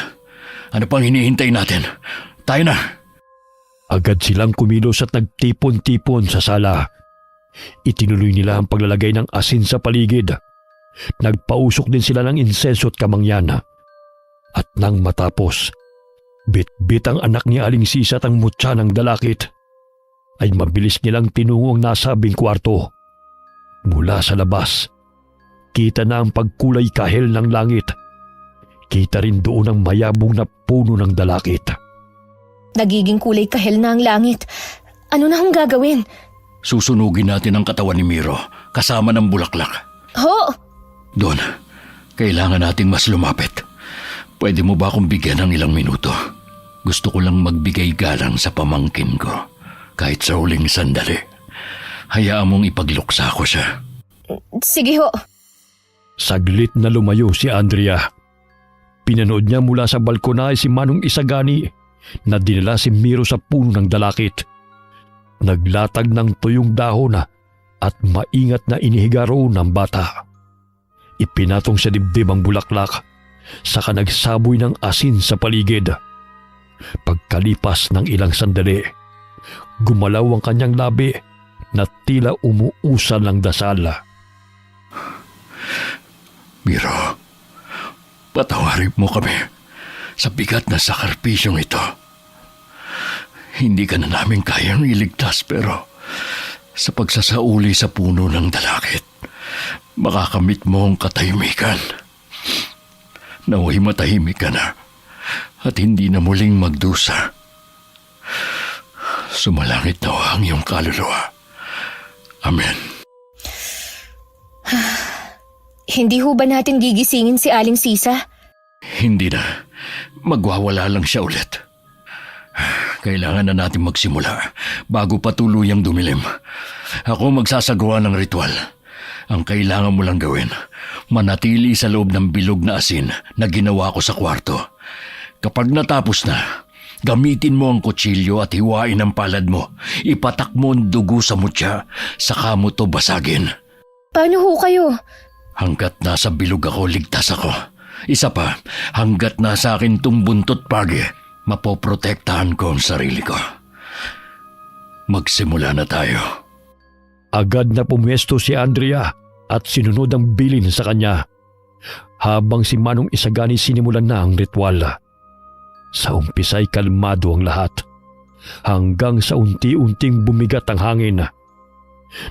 ano pang hinihintay natin? Tayo na. Agad silang kumilos at nagtipon-tipon sa sala. Itinuloy nila ang paglalagay ng asin sa paligid. Nagpausok din sila ng insenso at kamangyan. At nang matapos, bit-bit ang anak ni Aling Sisa at ang mutya ng dalakit, ay mabilis nilang tinungo ang nasabing kwarto. Mula sa labas, kita na ang pagkulay kahel ng langit. Kita rin doon ang mayabong na puno ng dalakit. Nagiging kulay kahel na ang langit. Ano na hong gagawin? Susunugin natin ang katawan ni Miro kasama ng bulaklak. Ho! Doon, kailangan nating mas lumapit. Pwede mo ba akong bigyan ng ilang minuto? Gusto ko lang magbigay galang sa pamangkin ko. Kahit sa huling sandali. Hayaan mong ipagluksa ko siya. Sige ho. Saglit na lumayo si Andrea. Pinanood niya mula sa balkonahe si Manong Isagani na dinala si Miro sa puno ng dalakit. Naglatag ng tuyong dahon at maingat na inihiga roon ng bata. Ipinatong sa dibdib ang bulaklak, saka nagsaboy ng asin sa paligid. Pagkalipas ng ilang sandali, gumalaw ang kanyang labi na tila umuusal ng dasal. Miro, patawarin mo kami sa bigat na sakripisyong ito. Hindi ka na namin kayang iligtas pero sa pagsasauli sa puno ng dalakit, makakamit mo ang katahimikan. Naway matahimik ka na at hindi na muling magdusa. Sumalangit na ang iyong kaluluwa. Amen. Hindi ho ba natin gigisingin si Aling Sisa? Hindi na. Magwawala lang siya ulit. Kailangan na natin magsimula bago pa tuluyang dumilim. Ako magsasagawa ng ritual. Ang kailangan mo lang gawin, manatili sa loob ng bilog na asin na ginawa ko sa kwarto. Kapag natapos na, gamitin mo ang kutsilyo at hiwain ang palad mo. Ipatak mo ang dugo sa mutya, saka mo to basagin. Paano ho kayo? Hanggat nasa bilog ako, ligtas ako. Isa pa, hanggat nasa akin tong buntot pagi, mapoprotektahan ko ang sarili ko. Magsimula na tayo. Agad na pumwesto si Andrea at sinunod ang bilin sa kanya. Habang si Manong Isagani sinimulan na ang ritual. Sa umpisa'y kalmado ang lahat. Hanggang sa unti-unting bumigat ang hangin.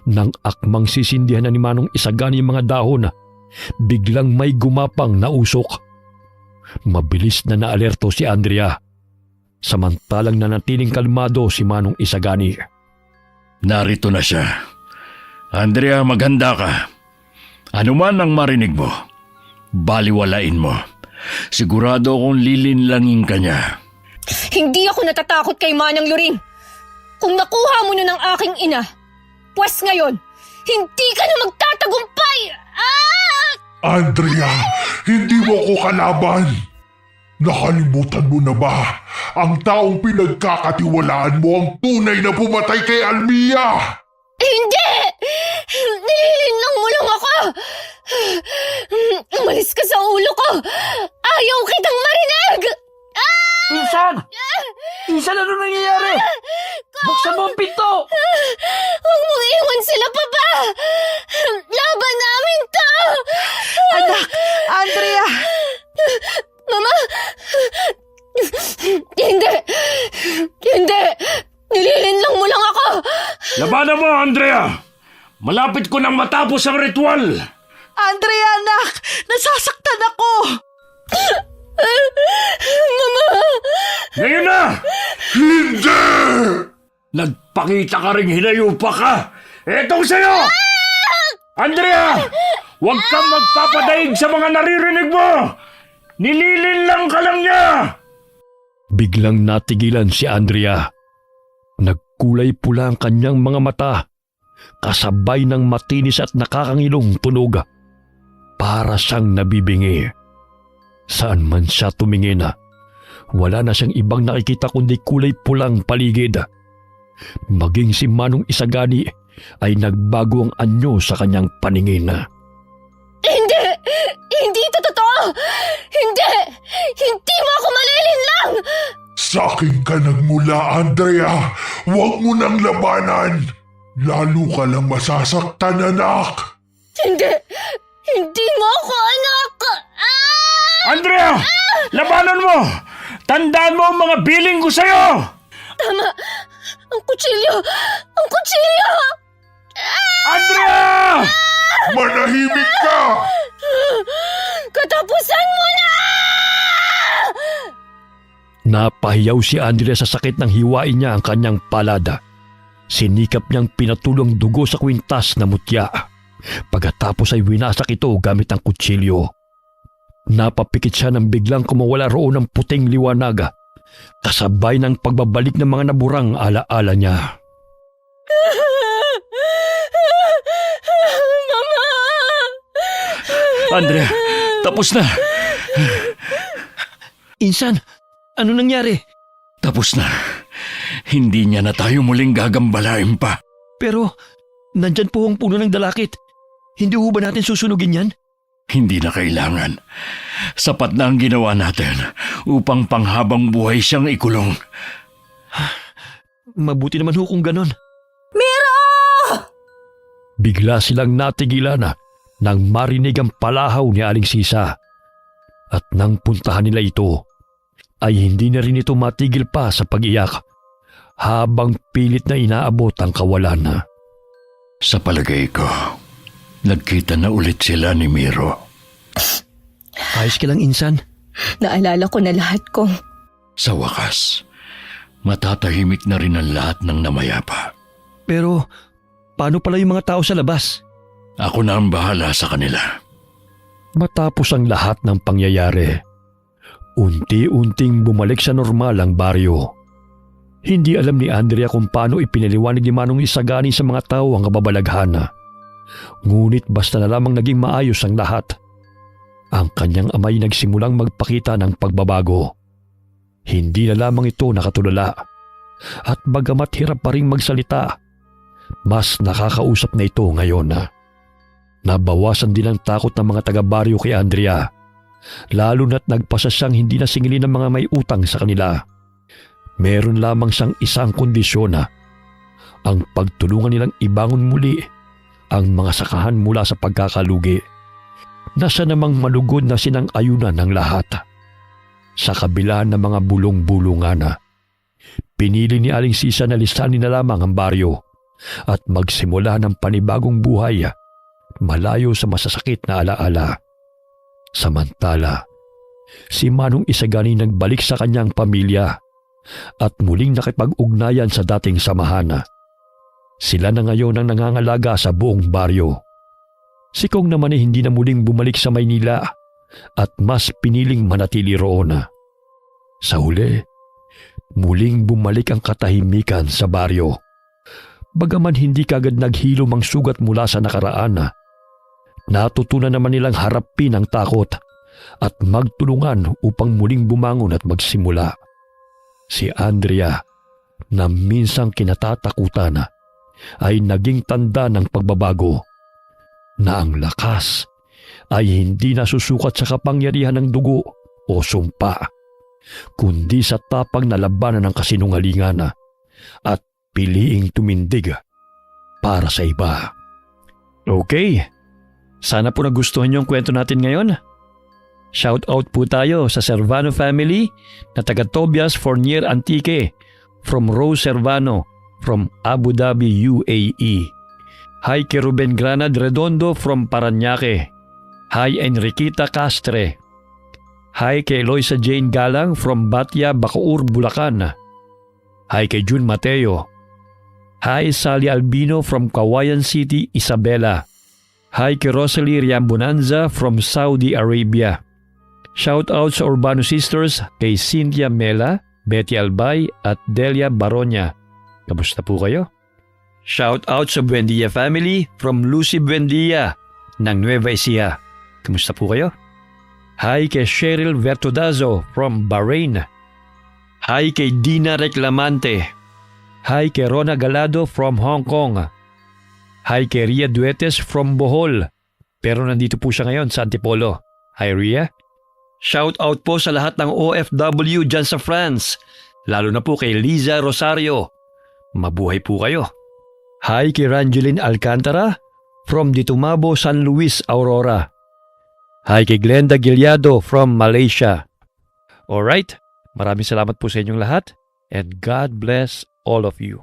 Nang akmang sisindihan na ni Manong Isagani ang mga dahon, biglang may gumapang na usok. Mabilis na naalerto si Andrea. Samantalang nanatiling kalmado si Manong Isagani. Narito na siya. Andrea, maghanda ka. Ano man ang marinig mo, baliwalain mo. Sigurado akong lilinlangin ka niya. Hindi ako natatakot kay Manang Luring. Kung nakuha mo na ng aking ina, pwes ngayon, hindi ka na magtatagumpay! Andrea, hindi mo ako kalaban. Nakalimutan mo na ba ang taong pinagkakatiwalaan mo ang tunay na pumatay kay Almia? Hindi! Nililinlang mo lang ako! Umalis ka sa ulo ko! Ayaw kitang marinig! Insan! Insan, ano nangyayari? Buksan mo ang pinto! Huwag mong iwan sila, Papa! Laban namin to! Anak! Andrea! Mama! Hindi! Hindi! Nililinlang mo lang ako! Labanan mo, Andrea! Malapit ko nang matapos ang ritual! Andrea, anak! Nasasaktan ako! Mama! Ngayon na! Hindi! Nagpakita ka ring hinayupa ka! Etong sa'yo! Andrea! Huwag kang magpapadaig sa mga naririnig mo! Nililinlang ka lang niya! Biglang natigilan si Andrea. Nagkulay pula ang kanyang mga mata, kasabay ng matinis at nakakangilong tunog. Para siyang nabibingi. Saan man siya tumingin, wala na siyang ibang nakikita kundi kulay pulang paligid. Maging si Manong Isagani ay nagbago ang anyo sa kanyang paningin. Hindi! Hindi ito totoo! Hindi! Hindi mo ako malilinlang! Sa akin ka nagmula, Andrea. Huwag mo nang labanan. Lalo ka lang masasaktan, anak. Hindi! Hindi mo ako anak! Andrea! Labanan mo! Tandaan mo ang mga biling ko sa'yo! Tama! Ang kutsilyo! Ang kutsilyo! Andrea! Manahimik ka! Katapusan mo na! Napahiyaw si Andrea sa sakit ng hiwain niya ang kanyang palada. Sinikap niyang pinatulong dugo sa kwintas na mutya. Pagkatapos ay winasak ito gamit ang kutsilyo. Napapikit siya nang biglang kumawala roon ng puting liwanag, kasabay ng pagbabalik ng mga naburang alaala niya. Mama! Andrea, tapos na! Insan, ano nangyari? Tapos na. Hindi niya na tayo muling gagambalain pa. Pero, nandyan po ang puno ng dalakit. Hindi ho ba natin susunugin yan? Hindi na kailangan. Sapat na ang ginawa natin upang panghabang buhay siyang ikulong. Mabuti naman ho kung ganon. Bigla silang natigilan nang marinig ang palahaw ni Aling Sisa. At nang puntahan nila ito, ay hindi na rin ito matigil pa sa pag-iyak habang pilit na inaabot ang kawalan. Sa palagay ko, nagkita na ulit sila ni Miro. Ayos ka lang, Insan. Naalala ko na lahat ko. Sa wakas, matatahimik na rin ang lahat ng namayapa. Pero, paano pala yung mga tao sa labas? Ako na ang bahala sa kanila. Matapos ang lahat ng pangyayari, unti-unting bumalik sa normal ang baryo. Hindi alam ni Andrea kung paano ipinaliwanag ni Manong Isagani sa mga tao ang kababalaghan. Ngunit basta na lamang naging maayos ang lahat, ang kanyang amay nagsimulang magpakita ng pagbabago. Hindi na lamang ito nakatulala, at bagamat hirap pa rin magsalita, mas nakakausap na ito ngayon. Nabawasan din ang takot ng mga taga-baryo kay Andrea, lalo na't nagpasa siyang hindi na singilin ng mga may utang sa kanila. Meron lamang siyang isang kondisyon, ang pagtulungan nilang ibangon muli ang mga sakahan mula sa pagkakalugi na siya namang malugod na sinang-ayunan ng lahat. Sa kabila ng mga bulong-bulungan, pinili ni Aling Sisa na lisanin na lamang ang baryo at magsimula ng panibagong buhay malayo sa masasakit na alaala. Samantala, si Manong Isagani nagbalik sa kanyang pamilya at muling nakipag-ugnayan sa dating samahan. Sila na ngayon ang nangangalaga sa buong baryo. Si Kong naman ay hindi na muling bumalik sa Maynila at mas piniling manatili roon. Sa huli, muling bumalik ang katahimikan sa baryo. Bagaman hindi kagad naghilom ang sugat mula sa nakaraan, natutunan naman nilang harapin ang takot at magtulungan upang muling bumangon at magsimula. Si Andrea, na minsang kinatatakutan, ay naging tanda ng pagbabago, na ang lakas ay hindi nasusukat sa kapangyarihan ng dugo o sumpa, kundi sa tapang na labanan ng kasinungalingan at piliing tumindig para sa iba. Okay, sana po nagustuhan niyo ang kwento natin ngayon. Shout out po tayo sa Servano family na taga Tobias Fournier Antique, from Rose Servano from Abu Dhabi, UAE. Hi kay Ruben Granad Redondo from Parañaque. Hi Enriquita Castre. Hi kay Eloisa Jane Galang from Batya, Bacoor, Bulacan. Hi kay June Mateo. Hi Sally Albino from Kawayan City, Isabela. Hi kay Rosalie Riambonanza from Saudi Arabia. Shout out sa Urbano Sisters kay Cynthia Mela, Betty Albay at Delia Baronia. Kamusta po kayo? Shout out sa Buendia family from Lucy Buendia ng Nueva Ecija. Kamusta po kayo? Hi kay Cheryl Vertudazo from Bahrain. Hi kay Dina Reclamante. Hi kay Rona Galado from Hong Kong. Hi kay Ria Duetes from Bohol, pero nandito po siya ngayon sa Antipolo. Hi Ria. Shout out po sa lahat ng OFW dyan sa France, lalo na po kay Liza Rosario. Mabuhay po kayo. Hi kay Rangeline Alcantara from Ditumabo, San Luis, Aurora. Hi kay Glenda Gilyado from Malaysia. Alright, maraming salamat po sa inyong lahat and God bless all of you.